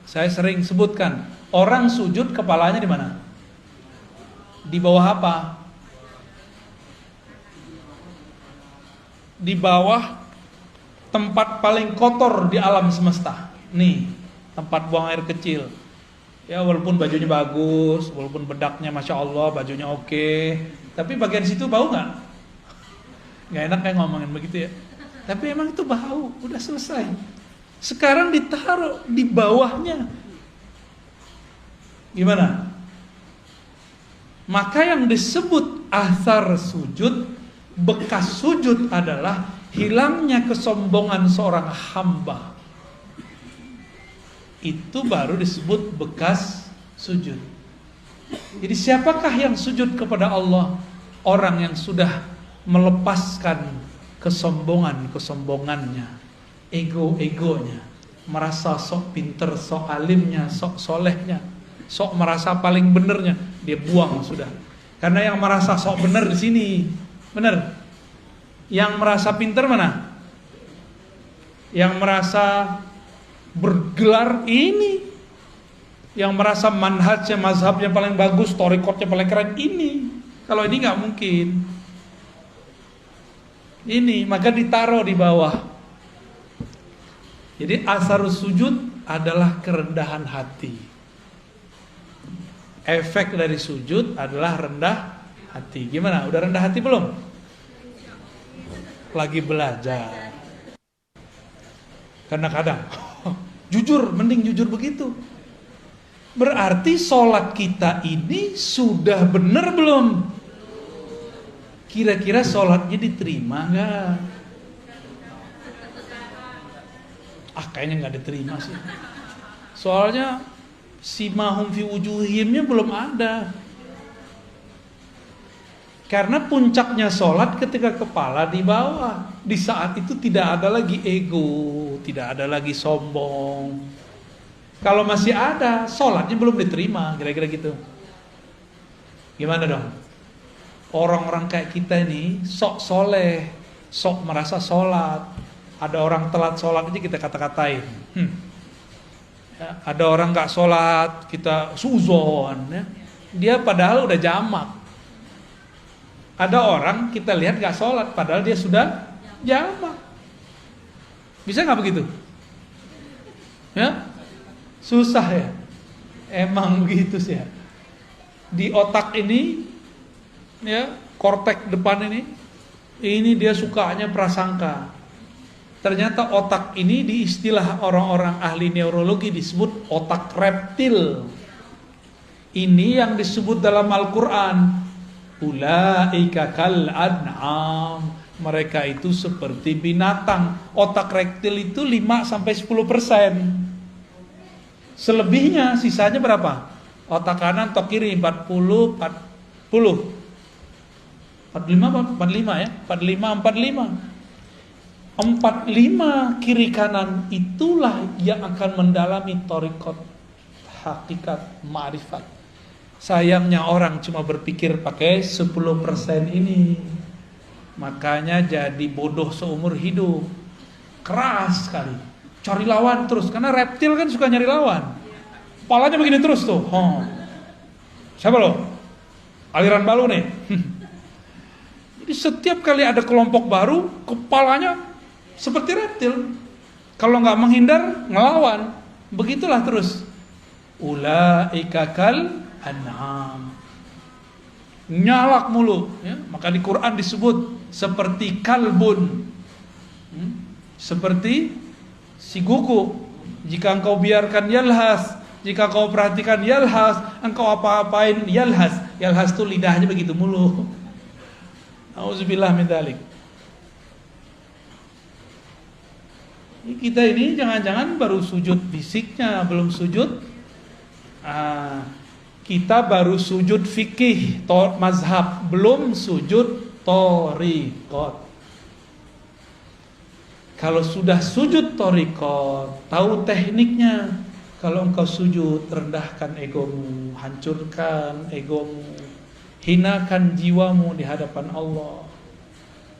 saya sering sebutkan, orang sujud kepalanya di mana? Di bawah apa? Di bawah tempat paling kotor di alam semesta. Nih, tempat buang air kecil. Ya walaupun bajunya bagus, walaupun bedaknya masya Allah, bajunya oke, tapi bagian situ bau nggak? Nggak enak kayak ngomongin begitu ya. Tapi emang itu bau, udah selesai. Sekarang ditaruh di bawahnya. Gimana? Maka yang disebut athar sujud, bekas sujud adalah hilangnya kesombongan seorang hamba. Itu baru disebut bekas sujud. Jadi siapakah yang sujud kepada Allah? Orang yang sudah melepaskan kesombongannya, ego-egonya, merasa sok pinter, sok alimnya, sok solehnya, sok merasa paling benernya, dia buang sudah. Karena yang merasa sok bener di sini, bener. Yang merasa pinter mana? Yang merasa bergelar ini. Yang merasa manhajnya, mazhabnya paling bagus, thariqatnya paling keren ini. Kalau ini nggak mungkin. Ini maka ditaruh di bawah. Jadi asarus sujud adalah kerendahan hati. Efek dari sujud adalah rendah hati. Gimana? Udah rendah hati belum? Lagi belajar. Karena kadang jujur, mending jujur begitu. Berarti sholat kita ini sudah benar belum? Kira-kira sholatnya diterima nggak? Kayaknya nggak diterima sih. Soalnya simahum fi wujuhimnya belum ada. Karena puncaknya sholat ketika kepala di bawah. Di saat itu tidak ada lagi ego, tidak ada lagi sombong. Kalau masih ada, sholatnya belum diterima, kira-kira gitu. Gimana dong? Orang-orang kayak kita ini sok soleh, sok merasa sholat. Ada orang telat sholat aja kita kata-katain. Ya, ada orang gak sholat, kita suzon. Ya. Dia padahal udah jamak. Ada orang kita lihat gak sholat, padahal dia sudah jamak. Bisa gak begitu? Ya, susah ya. Emang begitu sih ya. Di otak ini, ya, kortek depan ini dia sukanya prasangka. Ternyata otak ini di istilah orang-orang ahli neurologi disebut otak reptil. Ini yang disebut dalam Al-Quran, ulaika kal an'am, mereka itu seperti binatang. Otak reptil itu 5-10%. Selebihnya, sisanya berapa? Otak kanan, otak kiri 40, 45 ya, 45. 45 kiri kanan itulah yang akan mendalami thariqat, hakikat, ma'rifat. Sayangnya orang cuma berpikir pakai 10% ini. Makanya jadi bodoh seumur hidup. Keras sekali. Cari lawan terus. Karena reptil kan suka nyari lawan. Kepalanya begini terus tuh. Siapa lo? Aliran baru nih. Jadi setiap kali ada kelompok baru, kepalanya seperti reptil. Kalau nggak menghindar, ngelawan. Begitulah terus. Ulaika kal an'am. Nyalak mulu, ya. Maka di Quran disebut seperti kalbun, seperti si kuku. Jika engkau biarkan yalhas, jika kau perhatikan yalhas, engkau apa-apain yalhas. Yalhas itu lidahnya begitu mulu. Auzubillah min dzalik. Kita ini jangan-jangan baru sujud fisiknya, belum sujud. Kita baru sujud fikih, mazhab, belum sujud thariqat. Kalau sudah sujud thariqat, tahu tekniknya. Kalau engkau sujud, rendahkan egomu, hancurkan egomu, hinakan jiwamu di hadapan Allah.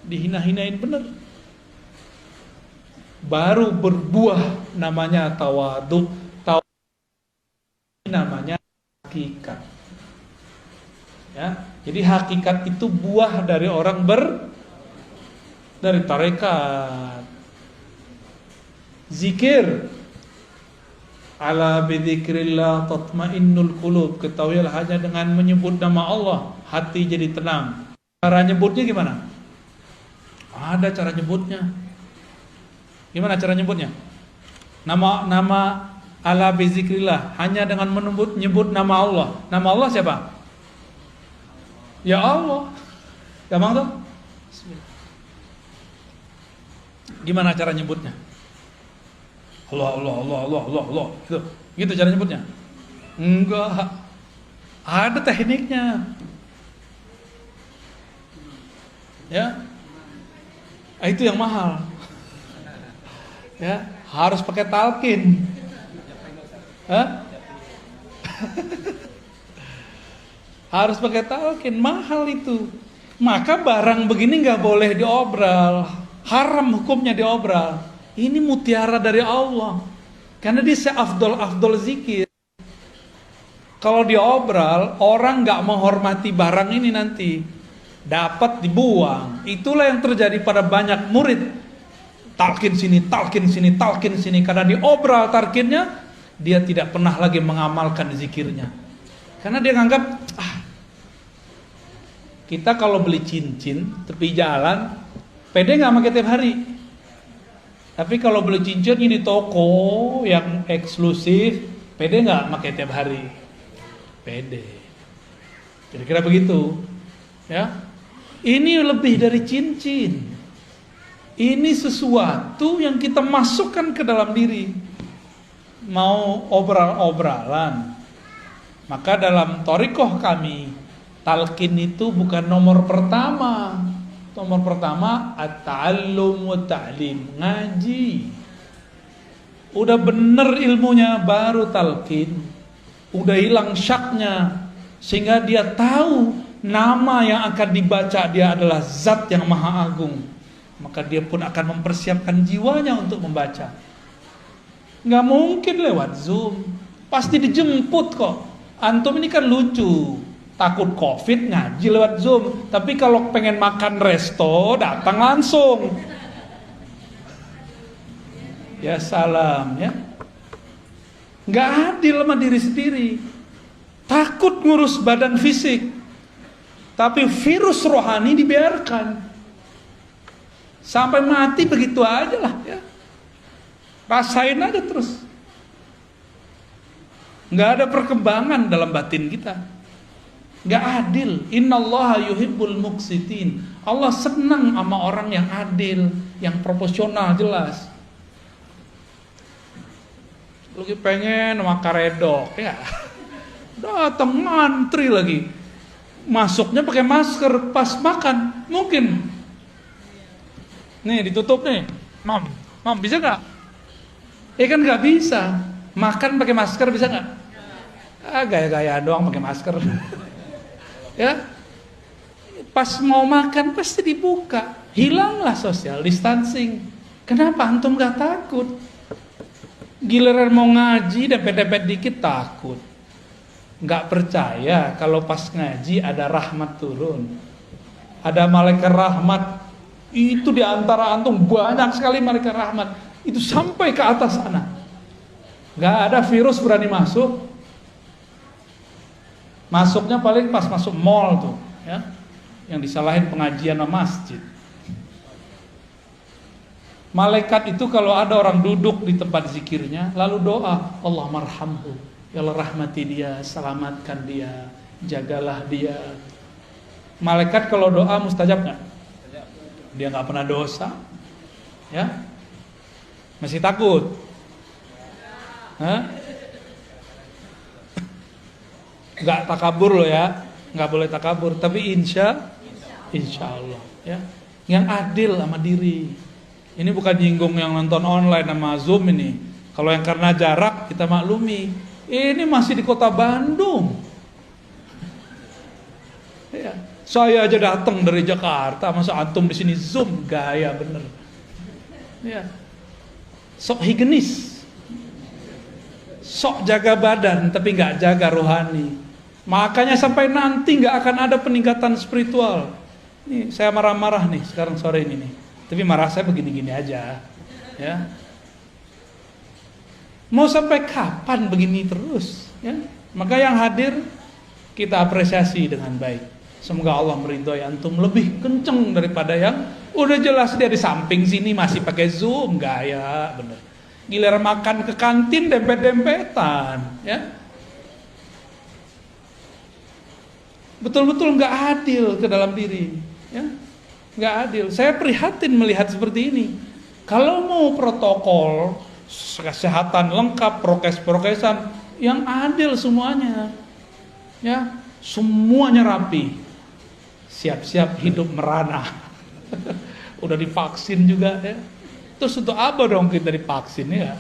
Dihina-hinain benar. Baru berbuah namanya tawadhu. Namanya hakikat. Ya, jadi hakikat itu buah dari orang dari tarekat. Zikir. Ala bidzikrillah tatmainnul qulub. Ketahuilah hanya dengan menyebut nama Allah hati jadi tenang. Cara nyebutnya gimana? Ada cara nyebutnya. Gimana cara nyebutnya? Nama ala bizikrillah, hanya dengan menyebut nama Allah. Nama Allah siapa? Ya Allah. Gampang tuh? Gimana cara nyebutnya? Allah. Gitu cara nyebutnya? Enggak. Ada tekniknya. Ya. Itu yang mahal. Ya, harus pakai talqin. Harus pakai talqin, mahal itu. Maka barang begini nggak boleh diobral, haram hukumnya diobral. Ini mutiara dari Allah, karena dia seafdol zikir. Kalau diobral, orang nggak menghormati barang ini nanti, dapat dibuang. Itulah yang terjadi pada banyak murid. Talqin sini, karena diobral talqinnya, dia tidak pernah lagi mengamalkan zikirnya. Karena dia nganggap, kita kalau beli cincin tepi jalan, pede nggak pakai tiap hari. Tapi kalau beli cincin di toko yang eksklusif, pede nggak pakai tiap hari? Pede. Kira-kira begitu, ya. Ini lebih dari cincin. Ini sesuatu yang kita masukkan ke dalam diri. Mau obral-obralan, maka dalam thariqah kami, talqin itu bukan nomor pertama. Nomor pertama at-ta'allum wa ta'lim, ngaji. Udah bener ilmunya baru talqin. Udah hilang syaknya, sehingga dia tahu nama yang akan dibaca dia adalah zat yang maha agung. Maka dia pun akan mempersiapkan jiwanya untuk membaca. Nggak mungkin lewat Zoom, pasti dijemput kok. Antum ini kan lucu, takut COVID ngaji lewat Zoom. Tapi kalau pengen makan resto, datang langsung. Ya salam ya. Nggak adil sama diri sendiri. Takut ngurus badan fisik, tapi virus rohani dibiarkan. Sampai mati begitu aja lah ya. Rasain aja terus. Nggak ada perkembangan dalam batin kita. Nggak adil. Innallaha yuhibbul muqsitin. Allah senang sama orang yang adil, yang proporsional, jelas. Lagi pengen sama karedok ya, datang ngantri lagi, masuknya pakai masker pas makan, mungkin nih ditutup nih, mam bisa nggak? Kan nggak bisa. Makan pakai masker bisa nggak? Gaya-gaya doang pakai masker. Ya, pas mau makan pasti dibuka, hilanglah social distancing. Kenapa antum gak takut? Giliran mau ngaji dempet-dempet dikit takut. Gak percaya kalau pas ngaji ada rahmat turun, ada malaikat rahmat. Itu di antara antum banyak sekali malaikat rahmat. Itu sampai ke atas sana. Gak ada virus berani masuk. Masuknya paling pas masuk mall tuh, ya, yang disalahin pengajian sama masjid. Malaikat itu kalau ada orang duduk di tempat zikirnya lalu doa, Allah marhamhu, ya Allah rahmati dia, selamatkan dia, jagalah dia. Malaikat kalau doa mustajab nggak? Dia nggak pernah dosa, ya, masih takut? Hah? Nggak takabur loh ya, nggak boleh takabur, tapi insya Allah, ya, yang adil sama diri. Ini bukan nyinggung yang nonton online sama Zoom ini. Kalau yang karena jarak kita maklumi. Ini masih di kota Bandung. Ya, saya aja datang dari Jakarta, masa antum di sini Zoom, gaya bener. Ya, sok higienis, sok jaga badan tapi nggak jaga rohani. Makanya sampai nanti nggak akan ada peningkatan spiritual. Nih saya marah-marah nih sekarang sore ini nih. Tapi marah saya begini-gini aja, ya. Mau sampai kapan begini terus? Ya. Maka yang hadir kita apresiasi dengan baik. Semoga Allah meridhoi antum lebih kenceng daripada yang udah jelas dia di samping sini masih pakai Zoom, gaya bener. Giliran makan ke kantin dempet-dempetan, ya. Betul-betul nggak adil ke dalam diri, ya, nggak adil. Saya prihatin melihat seperti ini. Kalau mau protokol kesehatan lengkap, prokes-prokesan yang adil semuanya, ya, semuanya rapi, siap-siap hidup merana. Udah divaksin juga, ya. Terus untuk apa dong kita divaksin, ya?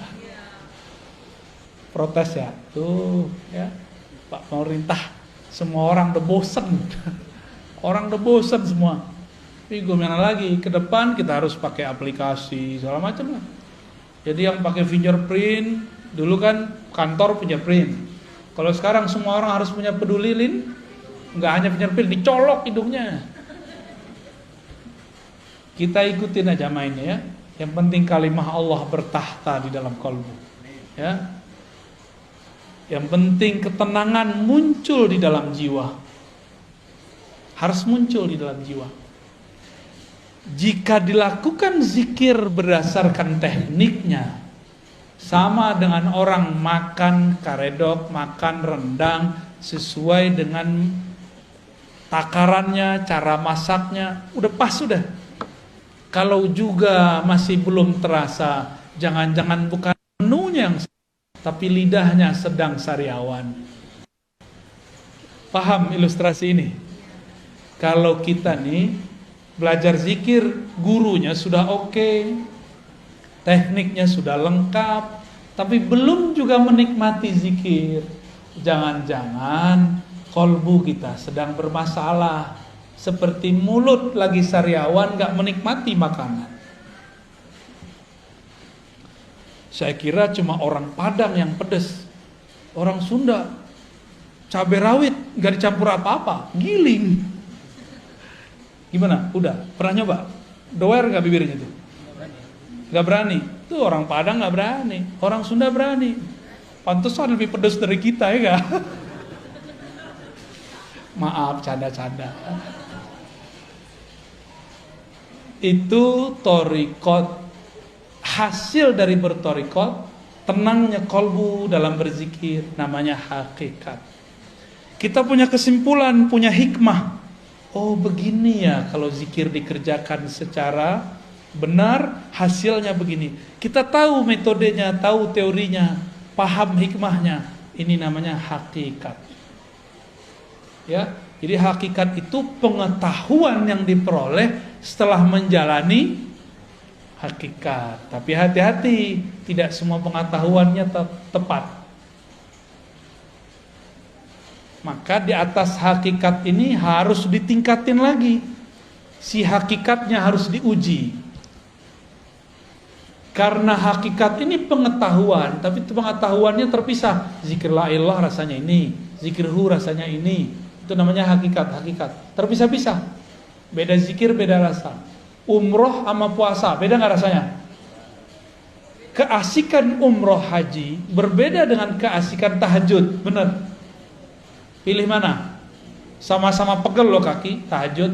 Protes ya, tuh, ya, Pak pemerintah. Semua orang udah bosen. Orang udah bosen semua. Tapi gimana lagi? Ke depan kita harus pakai aplikasi segala macam lah. Jadi yang pakai fingerprint, dulu kan kantor fingerprint. Kalau sekarang semua orang harus punya peduli lin, nggak hanya fingerprint, dicolok hidungnya. Kita ikutin aja mainnya, ya. Yang penting kalimah Allah bertahta di dalam kalbu, ya. Yang penting ketenangan muncul di dalam jiwa. Harus muncul di dalam jiwa. Jika dilakukan zikir berdasarkan tekniknya, sama dengan orang makan karedok, makan rendang, sesuai dengan takarannya, cara masaknya, udah pas sudah. Kalau juga masih belum terasa, jangan-jangan bukan menunya yang tapi lidahnya sedang sariawan. Paham ilustrasi ini? Kalau kita nih belajar zikir, gurunya sudah oke, tekniknya sudah lengkap, tapi belum juga menikmati zikir. Jangan-jangan kolbu kita sedang bermasalah, seperti mulut lagi sariawan gak menikmati makanan. Saya kira cuma orang Padang yang pedes. Orang Sunda cabai rawit gak dicampur apa-apa, giling. Gimana? Udah? Pernah nyoba? Doer gak bibirnya tuh? Gak berani. Tuh orang Padang gak berani, orang Sunda berani. Pantesan lebih pedes dari kita, ya gak? Maaf, canda-canda. Itu torikot. Hasil dari bertorikot, tenangnya kolbu dalam berzikir, namanya hakikat. Kita punya kesimpulan, punya hikmah. Oh begini ya kalau zikir dikerjakan secara benar, hasilnya begini. Kita tahu metodenya, tahu teorinya, paham hikmahnya. Ini namanya hakikat. Ya, jadi hakikat itu pengetahuan yang diperoleh setelah menjalani hakikat. Tapi hati-hati, tidak semua pengetahuannya tepat. Maka di atas hakikat ini harus ditingkatin lagi. Si hakikatnya harus diuji. Karena hakikat ini pengetahuan, tapi pengetahuannya terpisah. Zikir la ilallah rasanya ini, zikirhu rasanya ini. Itu namanya hakikat. Terpisah-pisah. Beda zikir, beda rasa. Umroh sama puasa, beda nggak rasanya? Keasikan umroh haji berbeda dengan keasikan tahajud, benar? Pilih mana? Sama-sama pegel loh kaki, tahajud,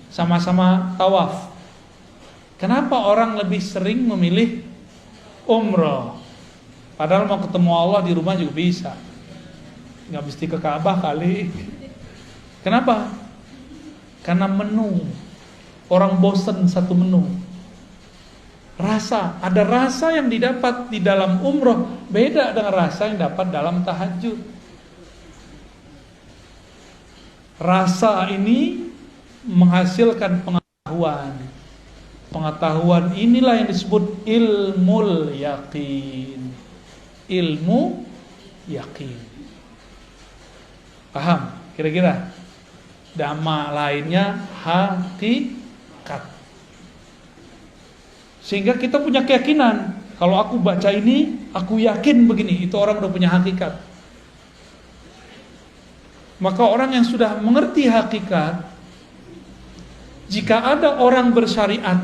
sama-sama tawaf. Kenapa orang lebih sering memilih umroh? Padahal mau ketemu Allah di rumah juga bisa. Nggak mesti ke Ka'bah kali. Kenapa? Karena menu. Orang bosen satu menu. Rasa, ada rasa yang didapat di dalam umroh beda dengan rasa yang dapat dalam tahajud. Rasa ini menghasilkan pengetahuan. Pengetahuan inilah yang disebut ilmul yakin. Ilmu yakin. Paham? Kira-kira? Dhamma lainnya hakikat. Sehingga kita punya keyakinan, kalau aku baca ini, aku yakin begini, itu orang udah punya hakikat. Maka orang yang sudah mengerti hakikat, jika ada orang bersyariat,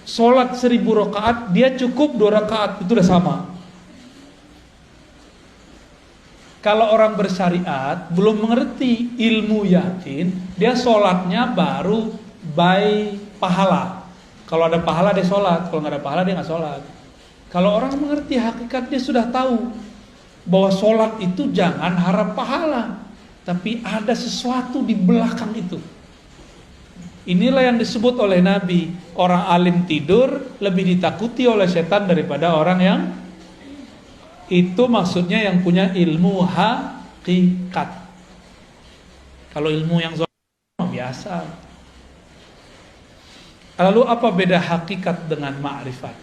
sholat 1000 rakaat, dia cukup 2 rakaat, itu udah sama. Kalau orang bersyariat, belum mengerti ilmu yakin, dia sholatnya baru by pahala. Kalau ada pahala dia sholat, kalau nggak ada pahala dia nggak sholat. Kalau orang mengerti hakikat dia sudah tahu bahwa sholat itu jangan harap pahala, tapi ada sesuatu di belakang itu. Inilah yang disebut oleh Nabi, orang alim tidur lebih ditakuti oleh setan daripada orang yang itu, maksudnya yang punya ilmu hakikat. Kalau ilmu yang zahir biasa. Lalu apa beda hakikat dengan ma'rifat?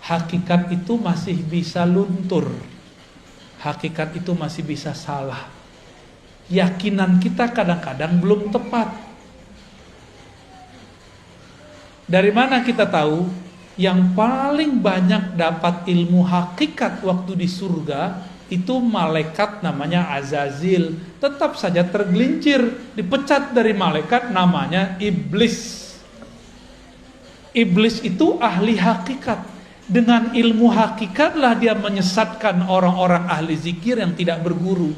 Hakikat itu masih bisa luntur. Hakikat itu masih bisa salah. Yakinan kita kadang-kadang belum tepat. Dari mana kita tahu? Yang paling banyak dapat ilmu hakikat waktu di surga itu malaikat namanya Azazil. Tetap saja tergelincir, dipecat dari malaikat namanya iblis. Iblis itu ahli hakikat. Dengan ilmu hakikatlah dia menyesatkan orang-orang ahli zikir yang tidak berguru.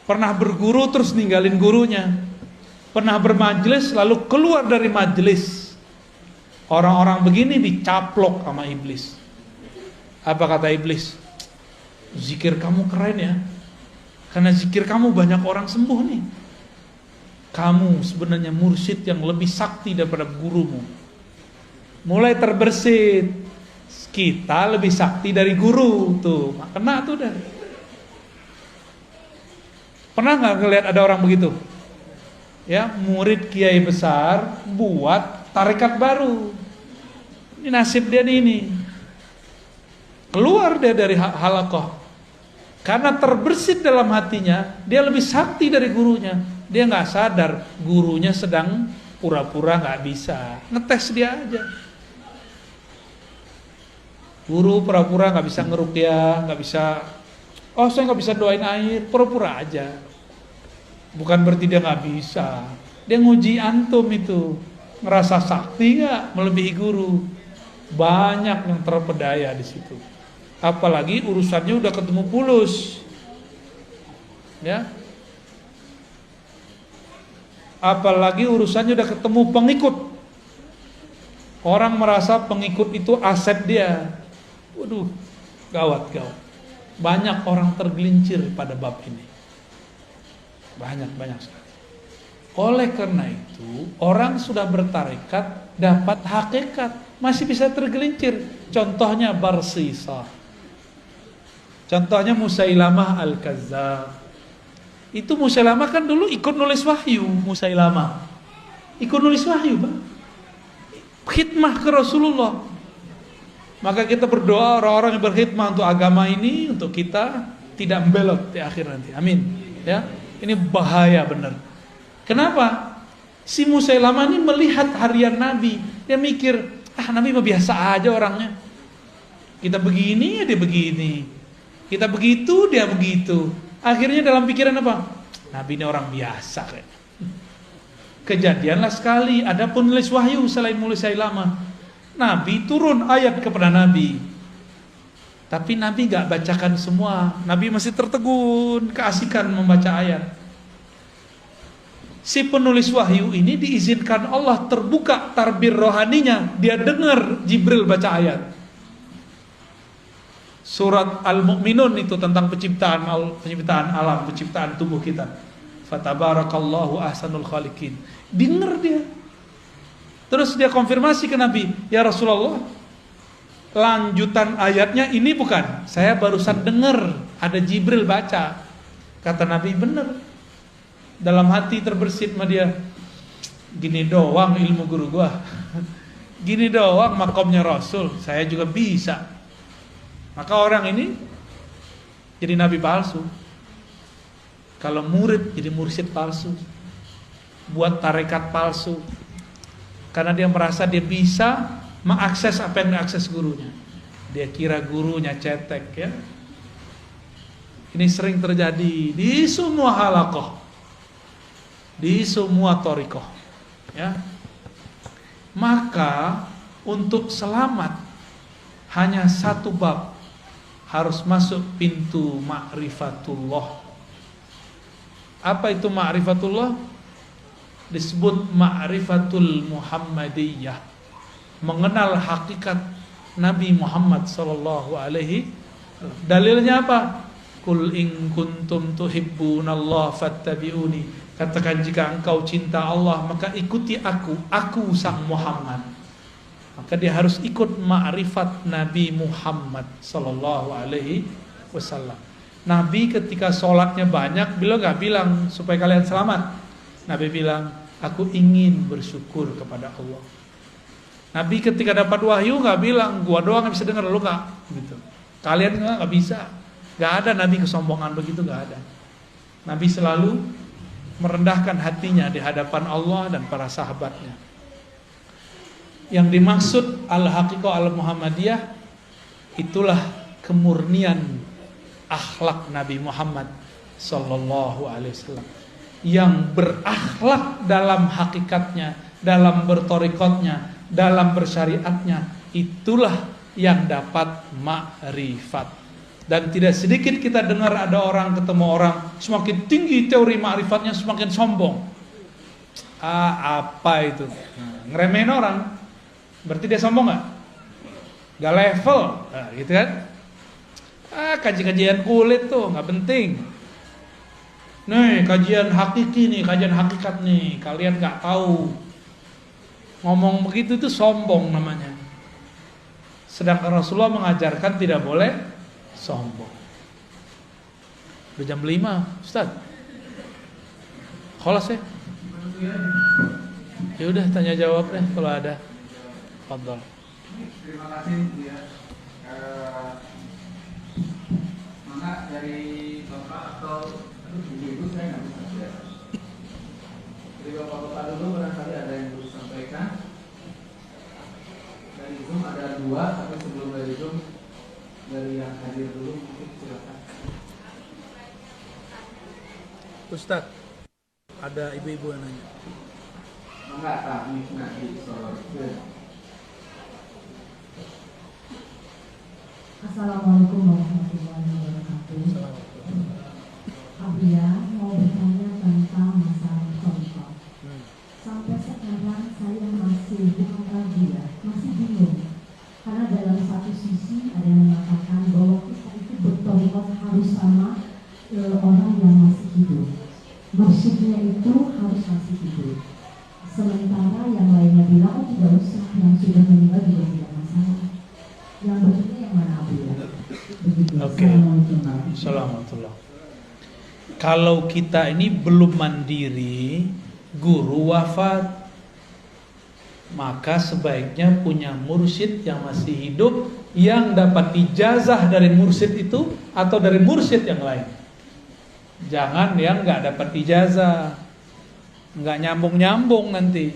Pernah berguru terus ninggalin gurunya. Pernah bermajelis lalu keluar dari majelis. Orang-orang begini dicaplok sama iblis. Apa kata iblis? Zikir kamu keren ya. Karena zikir kamu banyak orang sembuh nih. Kamu sebenarnya mursyid yang lebih sakti daripada gurumu. Mulai terbersit. Kita lebih sakti dari guru. Tuh, kena tuh dah. Pernah gak ngeliat ada orang begitu? Ya, murid kiai besar buat tarekat baru. Ini nasib dia ini. Keluar dia dari halaqah. Karena terbersit dalam hatinya, dia lebih sakti dari gurunya. Dia nggak sadar gurunya sedang pura-pura nggak bisa, ngetes dia aja. Guru pura-pura nggak bisa ngeruqyah, nggak bisa. Oh saya nggak bisa doain air, pura-pura aja. Bukan berarti dia nggak bisa. Dia nguji antum itu, ngerasa sakti nggak melebihi guru. Banyak yang terpedaya di situ. Apalagi urusannya udah ketemu fulus, ya. Apalagi urusannya udah ketemu pengikut. Orang merasa pengikut itu aset dia. Waduh, gawat. Banyak orang tergelincir pada bab ini. Banyak sekali. Oleh karena itu, orang sudah bertarekat dapat hakikat, masih bisa tergelincir. Contohnya Barsisa. Contohnya Musailamah Al-Kazzab. Itu Musailamah kan dulu ikut nulis wahyu. Musailamah ikut nulis wahyu, Bang. Khidmah ke Rasulullah. Maka kita berdoa orang-orang yang berkhidmah untuk agama ini, untuk kita, tidak membelot di akhir nanti. Amin. Ya, ini bahaya benar. Kenapa? Si Musailamah ini melihat harian Nabi, dia mikir, Nabi mah biasa aja orangnya. Kita begini, dia begini. Kita begitu, dia begitu. Akhirnya dalam pikiran apa? Nabi ini orang biasa kayak. Kejadianlah sekali, ada penulis wahyu selain Musailamah. Nabi turun ayat kepada Nabi. Tapi Nabi gak bacakan semua. Nabi masih tertegun, keasikan membaca ayat. Si penulis wahyu ini diizinkan Allah terbuka tarbir rohaninya. Dia dengar Jibril baca ayat. Surat Al-Mu'minun itu tentang penciptaan alam, penciptaan tubuh kita. Fatabarakallahu ahsanul khaliqin. Dengar dia. Terus dia konfirmasi ke Nabi, ya Rasulullah, lanjutan ayatnya ini bukan? Saya barusan dengar ada Jibril baca. Kata Nabi, benar. Dalam hati terbersit sama dia, gini doang ilmu guru gua. Gini doang makomnya Rasul, saya juga bisa. Maka orang ini jadi nabi palsu. Kalau murid jadi mursyid palsu. Buat tarekat palsu. Karena dia merasa dia bisa mengakses apa yang diakses gurunya. Dia kira gurunya cetek ya. Ini sering terjadi di semua halaqah, di semua thariqah ya. Maka untuk selamat hanya satu bab, harus masuk pintu ma'rifatullah. Apa itu ma'rifatullah? Disebut ma'rifatul Muhammadiyah, mengenal hakikat Nabi Muhammad sallallahu alaihi. Dalilnya apa? Qul in kuntum tuhibbunallah fattabi'uni. Katakan jika engkau cinta Allah maka ikuti aku sang Muhammad. Maka dia harus ikut ma'rifat Nabi Muhammad sallallahu alaihi wasallam. Nabi ketika sholatnya banyak, beliau gak bilang supaya kalian selamat. Nabi bilang, aku ingin bersyukur kepada Allah. Nabi ketika dapat wahyu gak bilang, gua doang yang bisa dengar, lu gak gitu. Kalian gak bisa. Gak ada Nabi kesombongan begitu, gak ada. Nabi selalu merendahkan hatinya di hadapan Allah dan para sahabatnya. Yang dimaksud al-haqiqah al-Muhammadiyah, itulah kemurnian akhlak Nabi Muhammad sallallahu alaihi wasallam, yang berakhlak dalam hakikatnya, dalam bertorikotnya, dalam bersyariatnya. Itulah yang dapat ma'rifat. Dan tidak sedikit kita dengar ada orang ketemu orang, semakin tinggi teori ma'rifatnya semakin sombong. Apa itu? Ngeremehin orang. Berarti dia sombong gak? Gak level gitu kan. Kajian kulit tuh gak penting. Nih kajian hakiki nih, kajian hakikat nih, kalian gak tahu. Ngomong begitu itu sombong namanya. Sedangkan Rasulullah mengajarkan tidak boleh sombong. Udah jam 5 Ustaz. Kholas ya? Ya udah tanya jawab deh kalau ada. Fadhal. Terima kasih ya. Mana dari Bapak atau Ibu saya nggak bisa lihat. Dari Bapak-bapak dulu barangkali ada yang perlu sampaikan. Dari Zoom ada 2, tapi sebelum dari Zoom dari yang hadir dulu mungkin silakan. Ustaz, ada ibu-ibu yang nanya. Enggak, nanti soal. Assalamualaikum warahmatullahi wabarakatuh. Abia mau bertanya tentang masalah thariqah. Sampai sekarang saya masih bukan lagi ya, masih bingung. Karena dalam satu sisi ada yang mengatakan bahwa kita itu berthariqah harus sama orang yang masih hidup. Mursyidnya itu harus masih hidup. Sementara yang lainnya bilang tidak usah, yang sudah meninggal juga tidak masalah. Yang begitu yang mana Abu ya? Oke. Assalamualaikum. Kalau kita ini belum mandiri, guru wafat, maka sebaiknya punya mursyid yang masih hidup, yang dapat ijazah dari mursyid itu atau dari mursyid yang lain. Jangan yang nggak dapat ijazah, nggak nyambung nanti,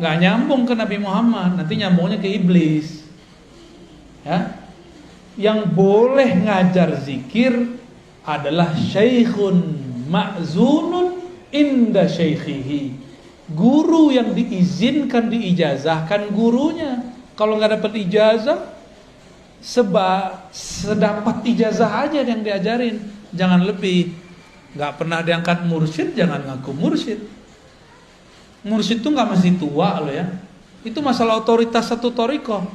nggak nyambung ke Nabi Muhammad, nanti nyambungnya ke iblis. Ya, yang boleh ngajar zikir adalah syaikhun ma'zunun inda syaikhihi, guru yang diizinkan diijazahkan gurunya. Kalau nggak dapat ijazah, sedapat ijazah aja yang diajarin, jangan lebih. Nggak pernah diangkat mursyid, jangan ngaku mursyid. Mursyid itu nggak mesti tua loh ya. Itu masalah otoritas satu thariqah.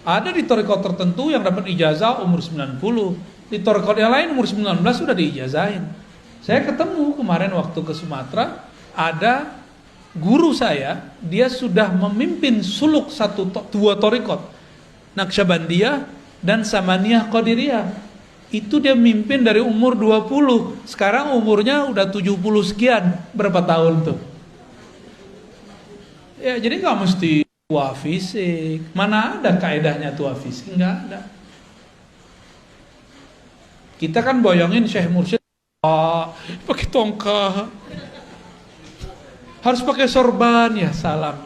Ada di thariqah tertentu yang dapat ijazah umur 90, di thariqah yang lain umur 19 sudah diijazahin. Saya ketemu kemarin waktu ke Sumatera, ada guru saya, dia sudah memimpin suluk dua thariqah, Naqsyabandiyah dan Samaniyah Qadiriyah. Itu dia mimpin dari umur 20, sekarang umurnya udah 70 sekian, berapa tahun tuh? Ya, jadi nggak mesti tua fisik. Mana ada kaedahnya tua fisik? Nggak ada. Kita kan bayangin Syekh Mursyid pakai tongkat, harus pakai sorban, ya salam.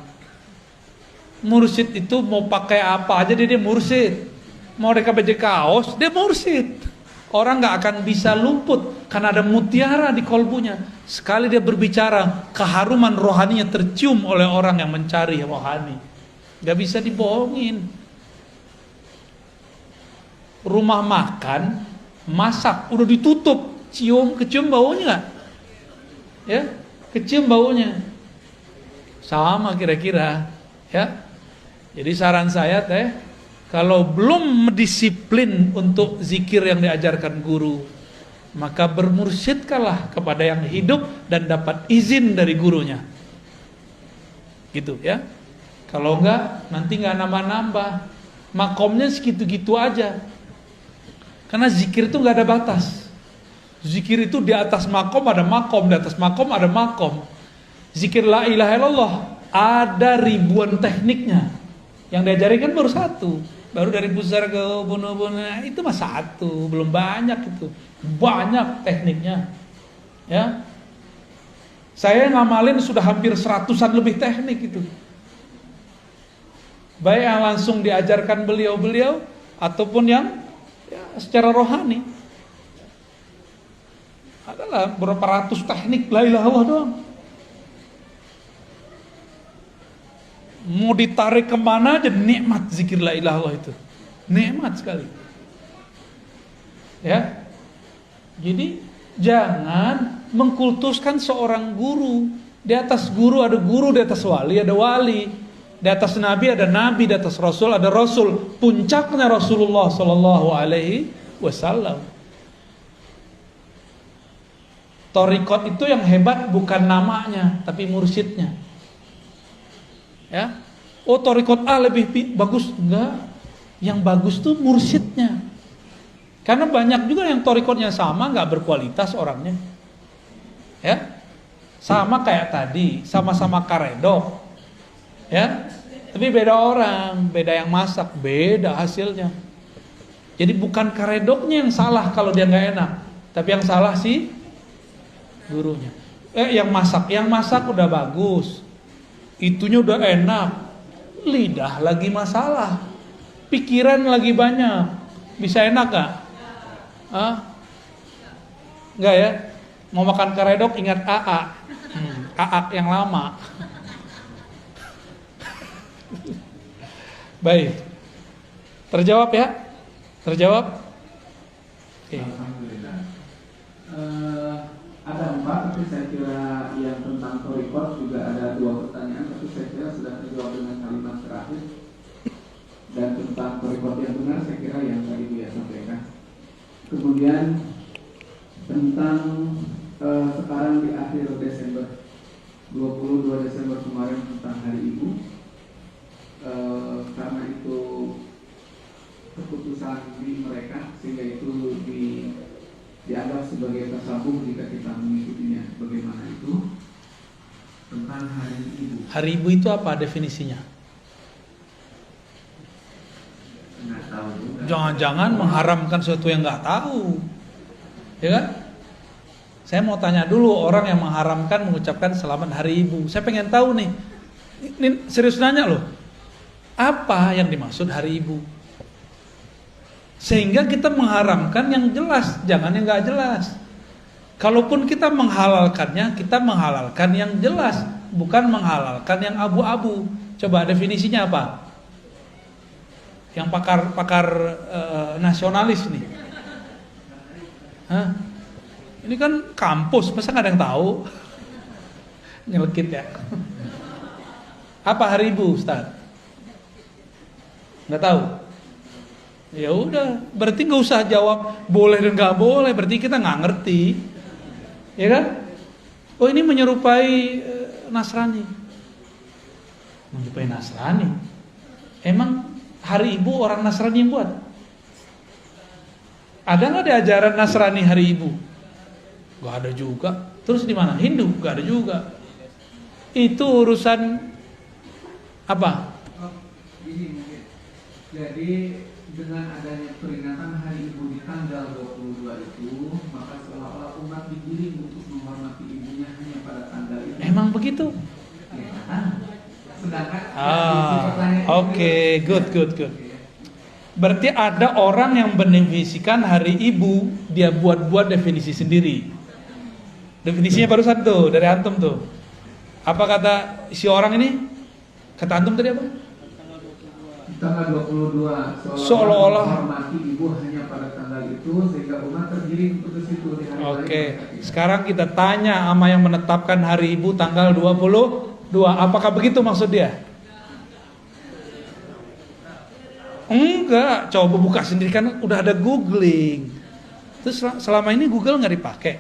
Mursyid itu mau pakai apa aja dia mursyid. Mau mereka baju kaos, dia mursyid. Orang nggak akan bisa luput karena ada mutiara di kolbunya. Sekali dia berbicara, keharuman rohaninya tercium oleh orang yang mencari rohani. Nggak bisa dibohongin. Rumah makan, masak, udah ditutup, kecium baunya nggak? Ya, kecium baunya. Sama kira-kira, ya. Jadi saran saya kalau belum disiplin untuk zikir yang diajarkan guru, maka bermursyidkanlah kepada yang hidup dan dapat izin dari gurunya. Gitu ya. Kalau enggak, nanti enggak nambah-nambah. Makomnya segitu-gitu aja. Karena zikir itu enggak ada batas. Zikir itu di atas makom ada makom, di atas makom ada makom. Zikir la ilaha illallah ada ribuan tekniknya. Yang diajarin kan baru satu. Baru dari besar ke bunuh-bunuh itu mah satu, belum banyak itu. Banyak tekniknya. Ya. Saya ngamalin sudah hampir 100-an lebih teknik itu. Baik yang langsung diajarkan beliau-beliau ataupun yang ya, secara rohani. Adalah berapa ratus teknik la ilaha illallah doang. Mau ditarik kemana aja nikmat zikir la ilaha illallah itu. Nikmat sekali. Ya. Jadi jangan mengkultuskan seorang guru. Di atas guru ada guru, di atas wali ada wali. Di atas nabi ada nabi, di atas rasul ada rasul. Puncaknya Rasulullah sallallahu alaihi wasallam. Thariqat itu yang hebat bukan namanya, tapi mursyidnya. Ya, oh thariqat A lebih bagus, enggak. Yang bagus tuh mursyidnya. Karena banyak juga yang thariqatnya sama, enggak berkualitas orangnya. Ya, sama kayak tadi, sama-sama karedok. Ya, tapi beda orang, beda yang masak, beda hasilnya. Jadi bukan karedoknya yang salah kalau dia nggak enak, tapi yang salah sih gurunya. Yang masak udah bagus, itunya udah enak, lidah lagi masalah, pikiran lagi banyak, bisa enak gak? Enggak ya? Mau makan karedok ingat AA, AA yang lama. Baik, terjawab ya? Terjawab? Okay. Alhamdulillah. Ada 4, tapi saya kira yang tentang thariqat juga ada 2 pertanyaan, tapi saya kira sudah terjawab dengan kalimat terakhir. Dan tentang thariqat yang benar saya kira yang tadi dia sampaikan. Kemudian tentang sekarang di akhir Desember, 22 Desember kemarin tentang Hari Ibu, karena itu keputusan di mereka sehingga itu dianggap sebagai tasawuf jika kita mengikutinya. Bagaimana itu tentang Hari Ibu? Hari Ibu itu apa definisinya? Nggak tahu juga. Jangan-jangan mengharamkan sesuatu yang nggak tahu, ya kan? Saya mau tanya dulu orang yang mengharamkan mengucapkan selamat hari ibu. Saya pengen tahu nih, ini serius nanya loh, apa yang dimaksud hari ibu? Sehingga kita mengharamkan yang jelas, jangan yang nggak jelas. Kalaupun kita menghalalkannya, kita menghalalkan yang jelas, bukan menghalalkan yang abu-abu. Coba definisinya apa? Yang pakar nasionalis nih. Hah? Ini kan kampus, masa nggak ada yang tahu? Nyelekit ya. Apa hari ibu, Ustaz? Nggak tahu. Ya udah, berarti nggak usah jawab boleh dan nggak boleh, berarti kita nggak ngerti, ya kan? Oh ini menyerupai Nasrani, menyerupai Nasrani. Emang hari ibu orang Nasrani yang buat? Ada nggak di ajaran Nasrani hari ibu? Gak ada juga. Terus di mana? Hindu? Gak ada juga. Itu urusan apa? Jadi dengan adanya peringatan Hari Ibu di tanggal 22 itu, maka seolah-olah umat digiring untuk menghormati ibunya hanya pada tanggal itu. Emang begitu? Ya, sedangkan Oke, good. Berarti ada orang yang mendefinisikan hari ibu, dia buat definisi sendiri. Definisinya barusan tuh dari antum tuh. Apa kata si orang ini? Kata antum tadi apa? Tanggal 22 seolah-olah menghormati ibu hanya pada tanggal itu sehingga umat tergiring untuk ke situ di hari Oke. Sekarang kita tanya sama yang menetapkan hari ibu tanggal 22. Apakah begitu maksud dia? Enggak, coba buka sendiri kan udah ada googling. Terus selama ini Google nggak dipakai,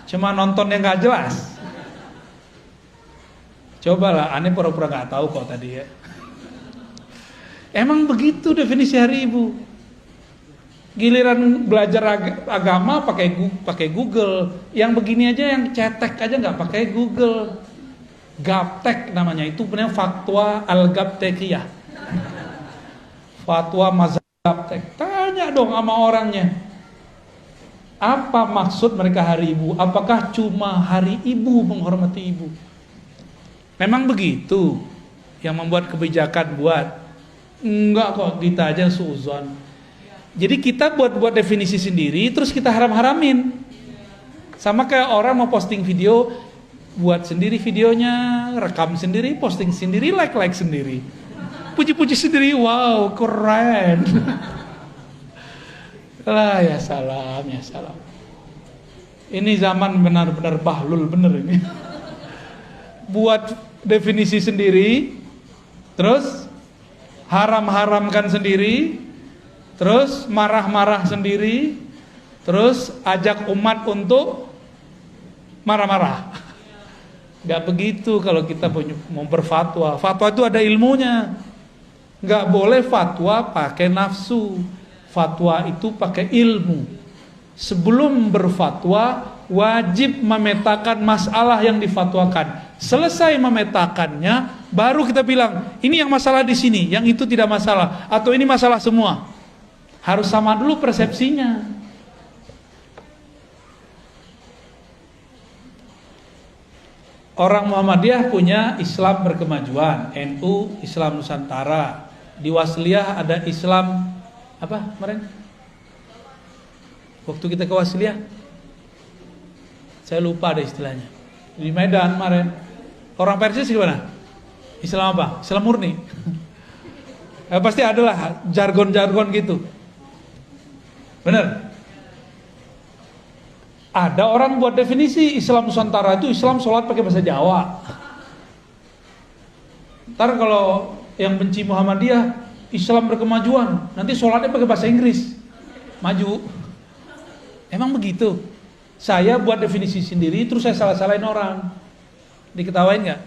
cuma nontonnya nggak jelas. Cobalah, aneh pura-pura nggak tahu kok tadi ya. Emang begitu definisi hari ibu. Giliran belajar agama pakai Google, yang begini aja yang cetek aja nggak pakai Google. Gaptek namanya, itu benar fatwa al-gaptekiyah. Fatwa mazhab gaptek. Tanya dong sama orangnya. Apa maksud mereka hari ibu? Apakah cuma hari ibu menghormati ibu? Memang begitu yang membuat kebijakan buat? Enggak kok, kita aja suuzon. Jadi kita buat definisi sendiri, terus kita haram-haramin. Sama kayak orang mau posting video, buat sendiri videonya, rekam sendiri, posting sendiri, like sendiri, puji-puji sendiri, wow keren. Lah ya salam. Ini zaman benar-benar bahlul bener ini. Buat definisi sendiri, terus haram-haramkan sendiri, terus marah-marah sendiri, terus ajak umat untuk marah-marah. Gak begitu kalau kita mau berfatwa. Fatwa itu ada ilmunya. Gak boleh fatwa pakai nafsu. Fatwa itu pakai ilmu. Sebelum berfatwa, wajib memetakan masalah yang difatwakan. Selesai memetakannya, baru kita bilang, ini yang masalah di sini, yang itu tidak masalah, atau ini masalah semua. Harus sama dulu persepsinya. Orang Muhammadiyah punya Islam berkemajuan, NU Islam Nusantara. Di Wasliyah ada Islam apa kemarin? Waktu kita ke Wasliyah, saya lupa ada istilahnya. Di Medan kemarin, orang Persis gimana? Islam apa? Islam murni. Pasti adalah jargon-jargon gitu. Benar? Ada orang buat definisi Islam Nusantara itu Islam sholat pakai bahasa Jawa. Ntar kalau yang benci Muhammadiyah, Islam berkemajuan, nanti sholatnya pakai bahasa Inggris, maju. Emang begitu? Saya buat definisi sendiri, terus saya salah-salahin orang, diketawain nggak?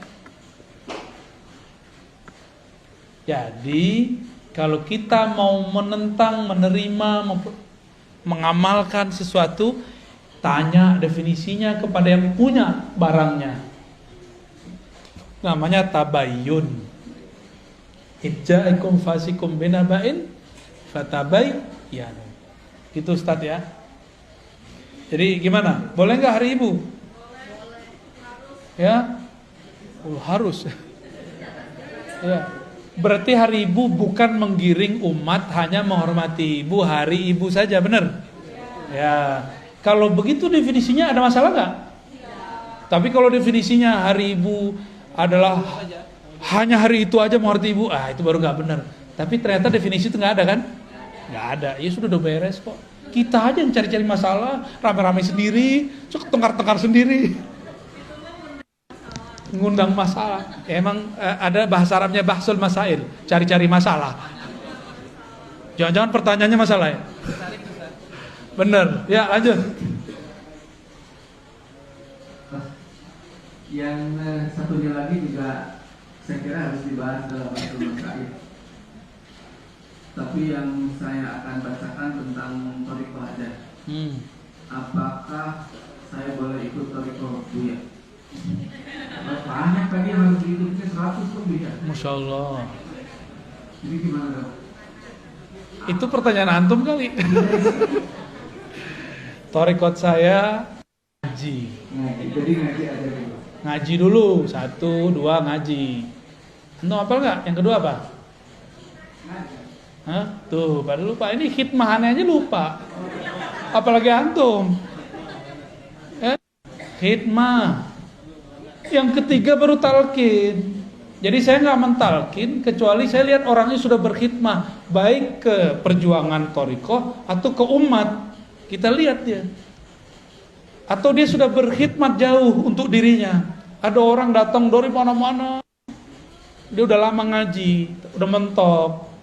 Jadi kalau kita mau menentang, menerima, mengamalkan sesuatu, tanya definisinya kepada yang punya barangnya. Namanya tabayyun. Idjaikum fasikum binaba'in fatabayyanu. Gitu Ustaz ya. Jadi gimana? Boleh nggak hari Ibu? Ya, harus. Ya, berarti hari Ibu bukan menggiring umat, hanya menghormati Ibu, hari Ibu saja, benar? Ya, kalau begitu definisinya ada masalah nggak? Tapi kalau definisinya hari Ibu adalah hanya hari itu aja menghormati Ibu, itu baru nggak benar. Tapi ternyata definisi itu nggak ada kan? Nggak ada. Ya sudah udah beres kok. Kita aja yang cari-cari masalah, rame-rame sendiri, tengkar-tengkar sendiri, ngundang masalah. Emang ada bahasa Arabnya bahsul masail, cari-cari masalah. Jangan-jangan pertanyaannya masalah ya? Bener, ya lanjut. Yang satunya lagi juga saya kira harus dibahas dalam bahsul masail. Tapi yang saya akan bacakan tentang thariqah aja. Apakah saya boleh ikut thariqah Buya? Banyak tadi yang harus diikutnya 100 lebih ya. Masya Allah. Jadi gimana dong? Itu pertanyaan antum kali. Thariqah saya ngaji. Jadi ngaji aja dulu. Ngaji dulu, 1, 2 ngaji. Antum hafal nggak? Yang kedua apa? Hah? Tuh, pada lupa. Ini khidmahannya aja lupa. Apalagi antum. Khidmah. Yang ketiga baru talqin. Jadi saya nggak mentalkin kecuali saya lihat orangnya sudah berkhidmah baik ke perjuangan thariqah atau ke umat. Kita lihat dia. Atau dia sudah berkhidmat jauh untuk dirinya. Ada orang datang dari mana-mana. Dia udah lama ngaji, udah mentok.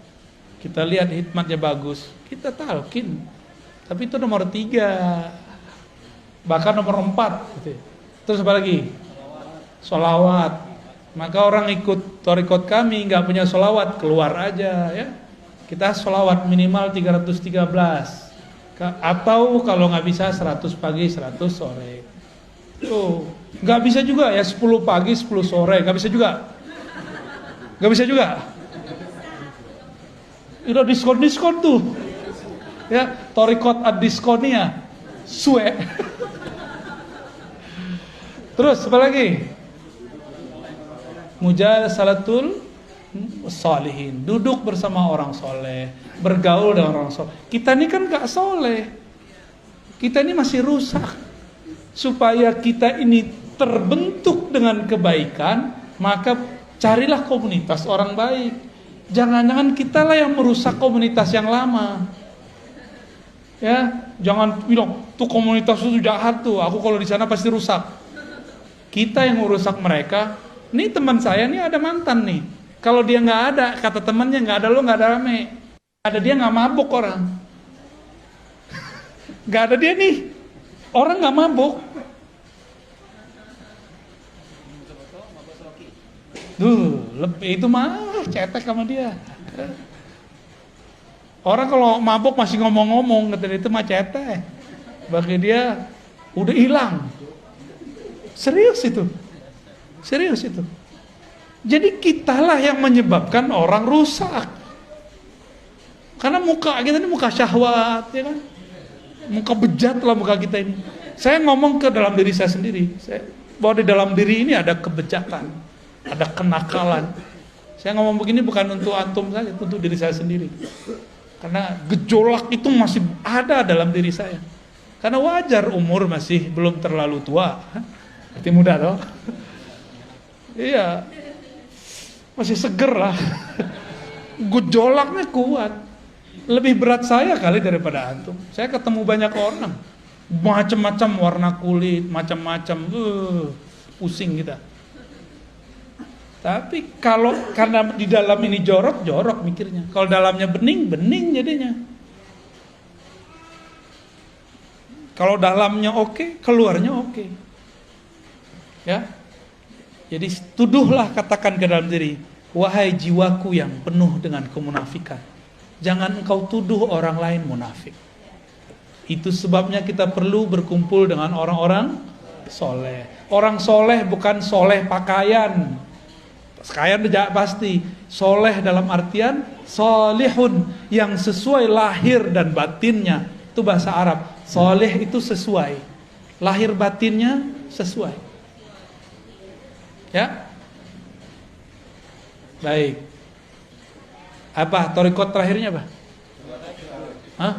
Kita lihat hikmatnya bagus, kita talqin. Tapi itu nomor 3, bahkan nomor 4 gitu. Terus apa lagi? Sholawat. Maka orang ikut thariqah kami nggak punya sholawat, keluar aja ya. Kita sholawat minimal 313. Atau kalau nggak bisa 100 pagi 100 sore. Tuh, nggak bisa juga ya 10 pagi 10 sore, nggak bisa juga. Nggak bisa juga. Udah diskon tuh. Ya, thariqah ad-diskonia. Suwe. Terus apa lagi? Mujalasalatul sholihin, duduk bersama orang soleh, bergaul dengan orang soleh. Kita ini kan gak soleh, kita ini masih rusak. Supaya kita ini terbentuk dengan kebaikan, maka carilah komunitas orang baik. Jangan-jangan kita lah yang merusak komunitas yang lama. Ya, jangan bilang tuh komunitas itu jahat tuh, aku kalau di sana pasti rusak. Kita yang merusak mereka. Nih teman saya nih ada mantan nih. Kalau dia nggak ada, kata temannya nggak ada lo nggak ada rame. Ada dia nggak mabuk orang. Nggak ada dia nih, orang nggak mabuk. Lebih itu mah cetek sama dia. Orang kalau mabuk masih ngomong-ngomong, kata dia itu mah cetek. Bagi dia udah hilang. Serius itu. Jadi kitalah yang menyebabkan orang rusak. Karena muka kita ini muka syahwat, ya kan? Muka bejat lah muka kita ini. Saya ngomong ke dalam diri saya sendiri. Bahwa di dalam diri ini ada kebejatan, ada kenakalan. Saya ngomong begini bukan untuk antum saja, untuk diri saya sendiri. Karena gejolak itu masih ada dalam diri saya. Karena wajar umur masih belum terlalu tua. Masih muda toh. Iya, masih seger lah. Gejolaknya kuat. Lebih berat saya kali daripada antum. Saya ketemu banyak orang, macam-macam warna kulit, macam-macam, pusing kita. Tapi kalau karena di dalam ini jorok mikirnya. Kalau dalamnya bening jadinya. Kalau dalamnya oke, keluarnya oke. Ya. Jadi tuduhlah, katakan ke dalam diri, wahai jiwaku yang penuh dengan kemunafikan, jangan engkau tuduh orang lain munafik. Itu sebabnya kita perlu berkumpul dengan orang-orang soleh. Orang soleh bukan soleh pakaian. Sekalian pasti soleh dalam artian solihun, yang sesuai lahir dan batinnya. Itu bahasa Arab. Soleh itu sesuai, lahir batinnya sesuai. Ya, baik. Apa thariqat terakhirnya apa? Hah?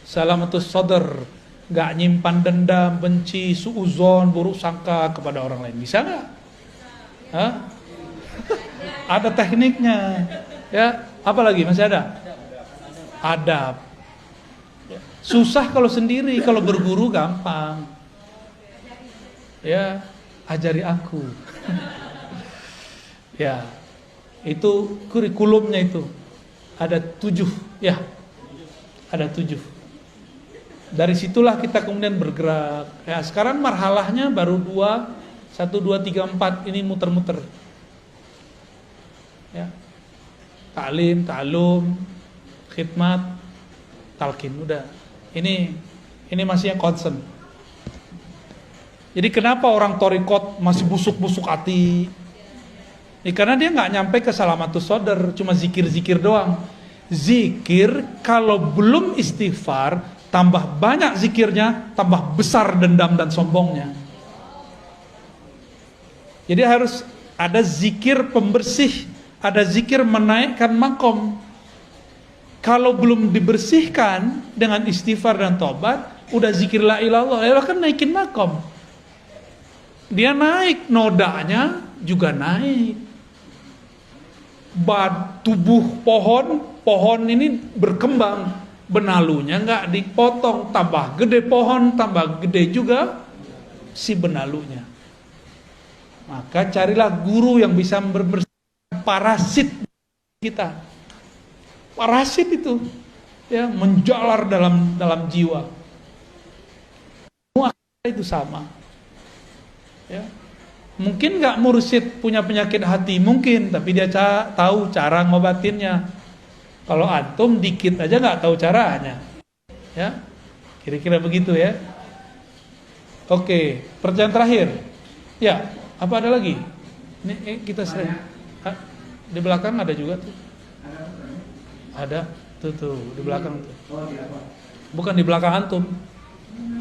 Salamatus sadr, gak nyimpan dendam, benci, suuzon, buruk sangka kepada orang lain. Bisa nggak? Hah? Ada tekniknya. Ya, apa lagi? Masih ada? Adab. Susah kalau sendiri, kalau berguru gampang. Ya, ajari aku. Ya, itu kurikulumnya itu. Ada 7, ya. Ada 7. Dari situlah kita kemudian bergerak. Ya, sekarang marhalahnya baru 2, 1, 2, 3, 4 ini muter-muter. Ya. Ta'lim, ta'alum, khidmat, talqin, udah. Ini masih yang concern. Jadi kenapa orang thariqat masih busuk-busuk hati? Ya, karena dia nggak nyampe ke salamatus sadr, cuma zikir-zikir doang. Zikir kalau belum istighfar, tambah banyak zikirnya, tambah besar dendam dan sombongnya. Jadi harus ada zikir pembersih, ada zikir menaikkan makom. Kalau belum dibersihkan dengan istighfar dan tobat, udah zikir la ilallah, ya kan naikin makom. Dia naik, nodanya juga naik. Tubuh pohon ini berkembang, benalunya nggak dipotong, tambah gede pohon, tambah gede juga si benalunya. Maka carilah guru yang bisa membersihkan parasit kita. Parasit itu ya menjalar dalam jiwa. Semua itu sama. Ya. Mungkin nggak mursyid punya penyakit hati, mungkin, tapi dia tahu cara ngobatinnya. Kalau antum dikit aja nggak tahu caranya, ya, kira-kira begitu ya. Oke, pertanyaan terakhir, ya, apa ada lagi? Ini kita sering di belakang ada juga tuh, ada tuh di belakang tuh, bukan di belakang antum,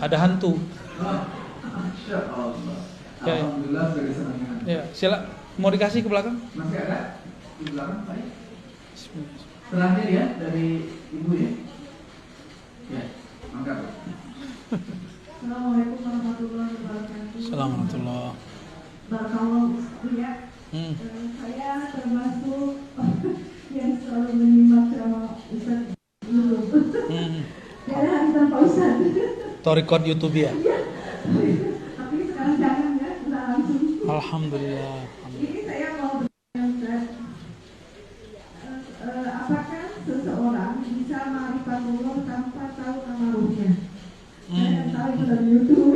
ada hantu. Ya, Alhamdulillah sudah disenangkan. Ya, sila mau dikasih ke belakang? Masih ada di belakang, Pak? Terakhir ya dari Ibu ya. Ya, mangga. Assalamualaikum warahmatullahi wabarakatuh. Assalamualaikum. Barakallahu ya. Saya termasuk yang selalu menyimak sama Ustaz dulu. Dari hari tanpa Ustaz. Thariqat YouTube ya. Tapi sekarang jangan ya, sudah langsung. Alhamdulillah. Ini saya mau bertanya Ustaz. Apakah seseorang bisa ma'rifatullah tanpa tahu nama ruhnya? Saya tahu itu dari YouTube,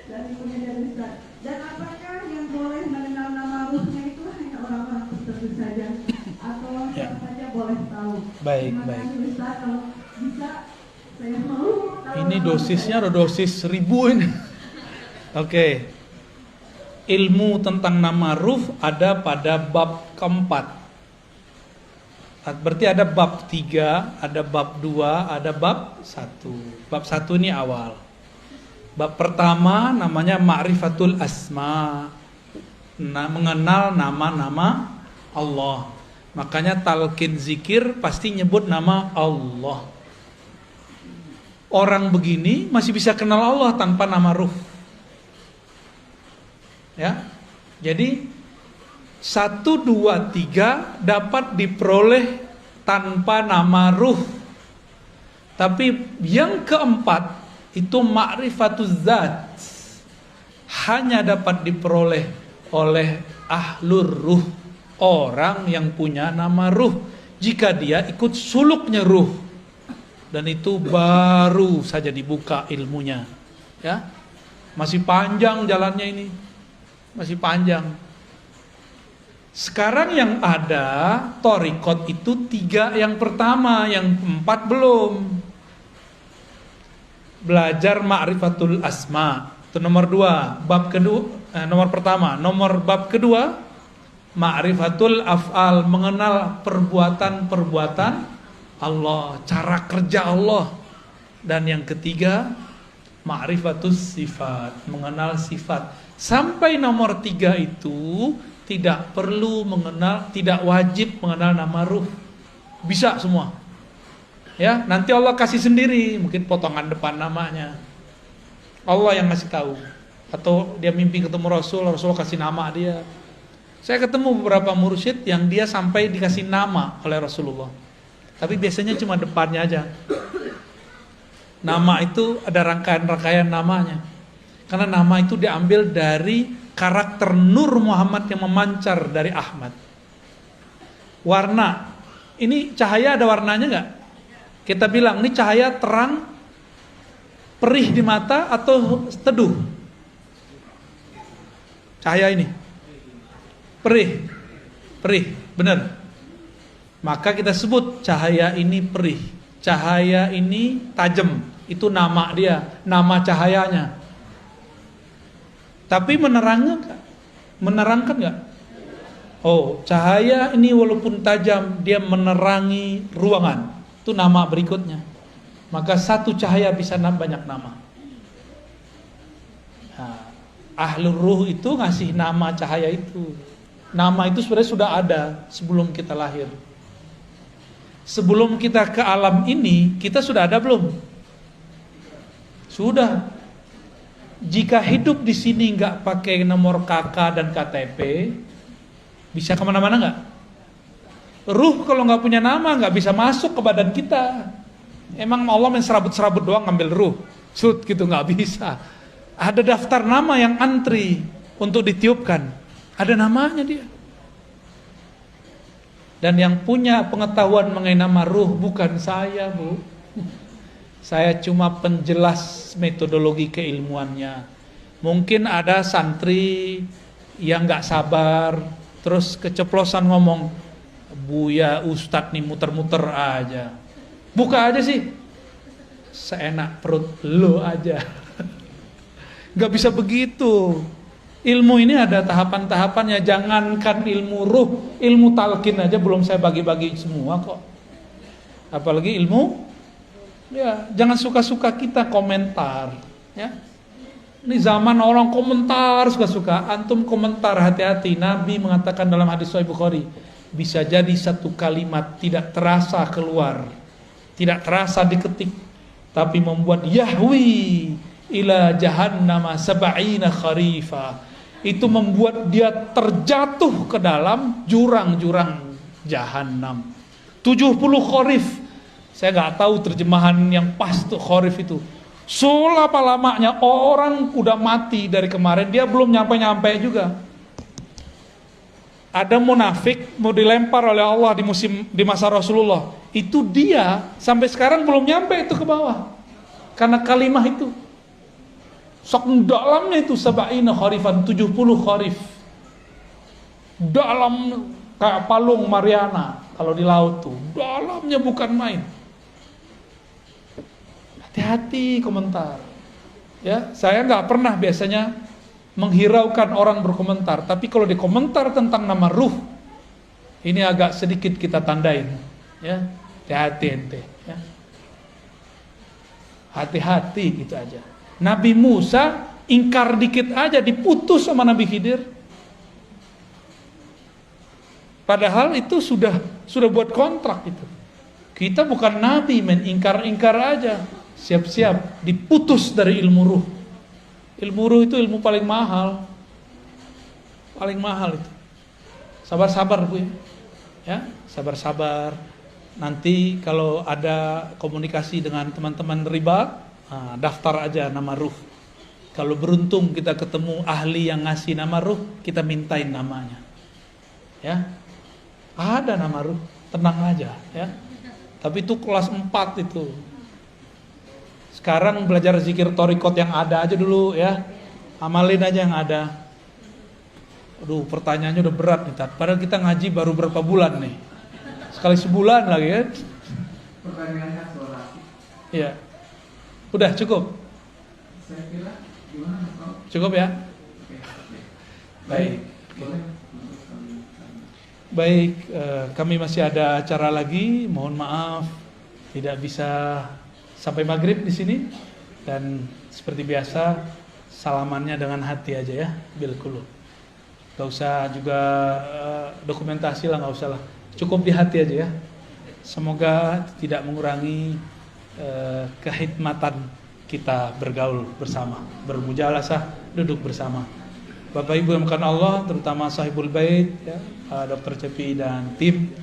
dari punya dari Ustaz. Dan apakah yang boleh mengenal nama ruhnya itu hanya orang-orang tertentu saja, atau siapa saja boleh tahu? Baik, Terima baik. kasih Ustaz, kalau bisa saya mau tahu. Ini dosisnya ada dosis 1000 ini. Oke. Ilmu tentang nama ruh ada pada bab keempat. Berarti ada bab 3, ada bab 2, ada bab 1. Bab 1 ini awal. Bab pertama namanya Ma'rifatul Asma. Mengenal nama-nama Allah. Makanya talqin zikir pasti nyebut nama Allah. Orang begini masih bisa kenal Allah tanpa nama ruh. Ya. Jadi 1, 2, 3 dapat diperoleh tanpa nama ruh. Tapi yang keempat itu ma'rifatuz zat, hanya dapat diperoleh oleh ahlur ruh, orang yang punya nama ruh, jika dia ikut suluknya ruh. Dan itu baru saja dibuka ilmunya. Ya. Masih panjang jalannya ini. Masih panjang. Sekarang yang ada thariqat itu 3 yang pertama, yang 4 belum. Belajar ma'rifatul asma, itu nomor 2. Bab kedua, nomor pertama. Nomor bab kedua Ma'rifatul af'al, mengenal perbuatan-perbuatan Allah, cara kerja Allah. Dan yang ketiga, ma'rifatus sifat, mengenal sifat. Sampai nomor 3 itu tidak perlu mengenal, tidak wajib mengenal nama ruh. Bisa semua. Ya, nanti Allah kasih sendiri, mungkin potongan depan namanya. Allah yang ngasih tahu. Atau dia mimpi ketemu Rasul kasih nama dia. Saya ketemu beberapa mursyid yang dia sampai dikasih nama oleh Rasulullah. Tapi biasanya cuma depannya aja. Nama itu ada rangkaian-rangkaian namanya. Karena nama itu diambil dari karakter Nur Muhammad yang memancar dari Ahmad. Warna. Ini cahaya ada warnanya enggak? Kita bilang ini cahaya terang, perih di mata atau teduh? Cahaya ini perih, benar. Maka kita sebut cahaya ini perih, cahaya ini tajam. Itu nama dia, nama cahayanya. Tapi menerangkan nggak? Oh, cahaya ini walaupun tajam, dia menerangi ruangan. Itu nama berikutnya. Maka satu cahaya bisa banyak nama. Nah, Ahlur Ruh itu ngasih nama cahaya itu. Nama itu sebenarnya sudah ada sebelum kita lahir. Sebelum kita ke alam ini, kita sudah ada belum? Sudah. Jika hidup di sini nggak pakai nomor KK dan KTP, bisa kemana-mana nggak? Ruh kalau nggak punya nama nggak bisa masuk ke badan kita. Emang Allah main serabut-serabut doang ngambil ruh, gitu nggak bisa. Ada daftar nama yang antri untuk ditiupkan. Ada namanya dia. Dan yang punya pengetahuan mengenai nama ruh bukan saya, Bu. Saya cuma penjelas metodologi keilmuannya. Mungkin ada santri yang gak sabar, terus keceplosan ngomong, Buya Ustadz nih muter-muter aja. Buka aja sih. Seenak perut lo aja. Gak bisa begitu. Ilmu ini ada tahapan-tahapannya. Jangankan ilmu ruh, ilmu talqin aja belum saya bagi-bagi semua kok. Apalagi ilmu, ya jangan suka-suka kita komentar. Ya, ini zaman orang komentar suka-suka. Antum komentar, hati-hati. Nabi mengatakan dalam hadis Sahih Bukhari, bisa jadi satu kalimat tidak terasa keluar, tidak terasa diketik, tapi membuat yahwi ila jahannama sab'ina kharifa. Itu membuat dia terjatuh ke dalam jurang-jurang jahanam. 70 kharif. Saya nggak tahu terjemahan yang pas tuh kharif itu. Selapa lamanya orang udah mati dari kemarin, dia belum nyampe-nyampe juga. Ada munafik mau dilempar oleh Allah di masa Rasulullah. Itu dia sampai sekarang belum nyampe itu ke bawah. Karena kalimah itu. Sok dalamnya itu sab'ina kharifan, 70 kharif. Dalam kayak palung Mariana kalau di laut tuh. Dalamnya bukan main. Hati-hati komentar. Ya, saya nggak pernah biasanya menghiraukan orang berkomentar, tapi kalau dikomentar tentang nama ruh, ini agak sedikit kita tandain. Ya, hati-hati ente. Ya. Hati-hati gitu aja. Nabi Musa ingkar dikit aja diputus sama Nabi Khidir. Padahal itu sudah buat kontrak itu. Kita bukan nabi, men ingkar-ingkar aja. Siap-siap diputus dari ilmu ruh. Ilmu ruh itu ilmu paling mahal. Paling mahal itu. Sabar-sabar, Bu. Ya, sabar-sabar. Nanti kalau ada komunikasi dengan teman-teman riba, daftar aja nama ruh. Kalau beruntung kita ketemu ahli yang ngasih nama ruh, kita mintain namanya. Ya. Ada nama ruh, tenang aja ya. Tapi itu kelas 4 itu. Sekarang belajar zikir torikot yang ada aja dulu ya. Amalin aja yang ada. Aduh, pertanyaannya udah berat nih, Tat. Padahal kita ngaji baru berapa bulan nih. Sekali sebulan lagi ya. Pertanyaannya soal. Iya. Udah cukup? Saya kira gimana Pak? Cukup ya? Oke. Baik. Boleh. Baik, kami masih ada acara lagi. Mohon maaf tidak bisa sampai maghrib di sini. Dan seperti biasa salamannya dengan hati aja ya, bil qulub. Gak usah juga dokumentasi lah, gak usah lah. Cukup di hati aja ya. Semoga tidak mengurangi kehikmatan kita bergaul bersama, bermujalasah, duduk bersama. Bapak Ibu yang bukan Allah, terutama sahibul bait ya, Dr. Cepi dan tim,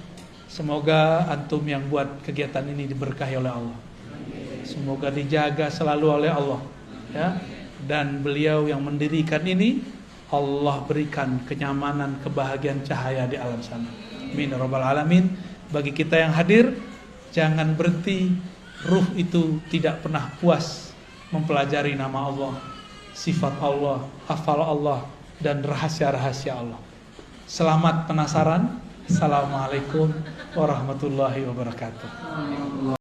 semoga antum yang buat kegiatan ini diberkahi oleh Allah. Semoga dijaga selalu oleh Allah ya. Dan beliau yang mendirikan ini, Allah berikan kenyamanan, kebahagiaan, cahaya di alam sana. Amin ya rabbal alamin. Bagi kita yang hadir, jangan berhenti. Ruh itu tidak pernah puas mempelajari nama Allah, sifat Allah, hafal Allah, dan rahasia-rahasia Allah. Selamat penasaran. Assalamualaikum warahmatullahi wabarakatuh.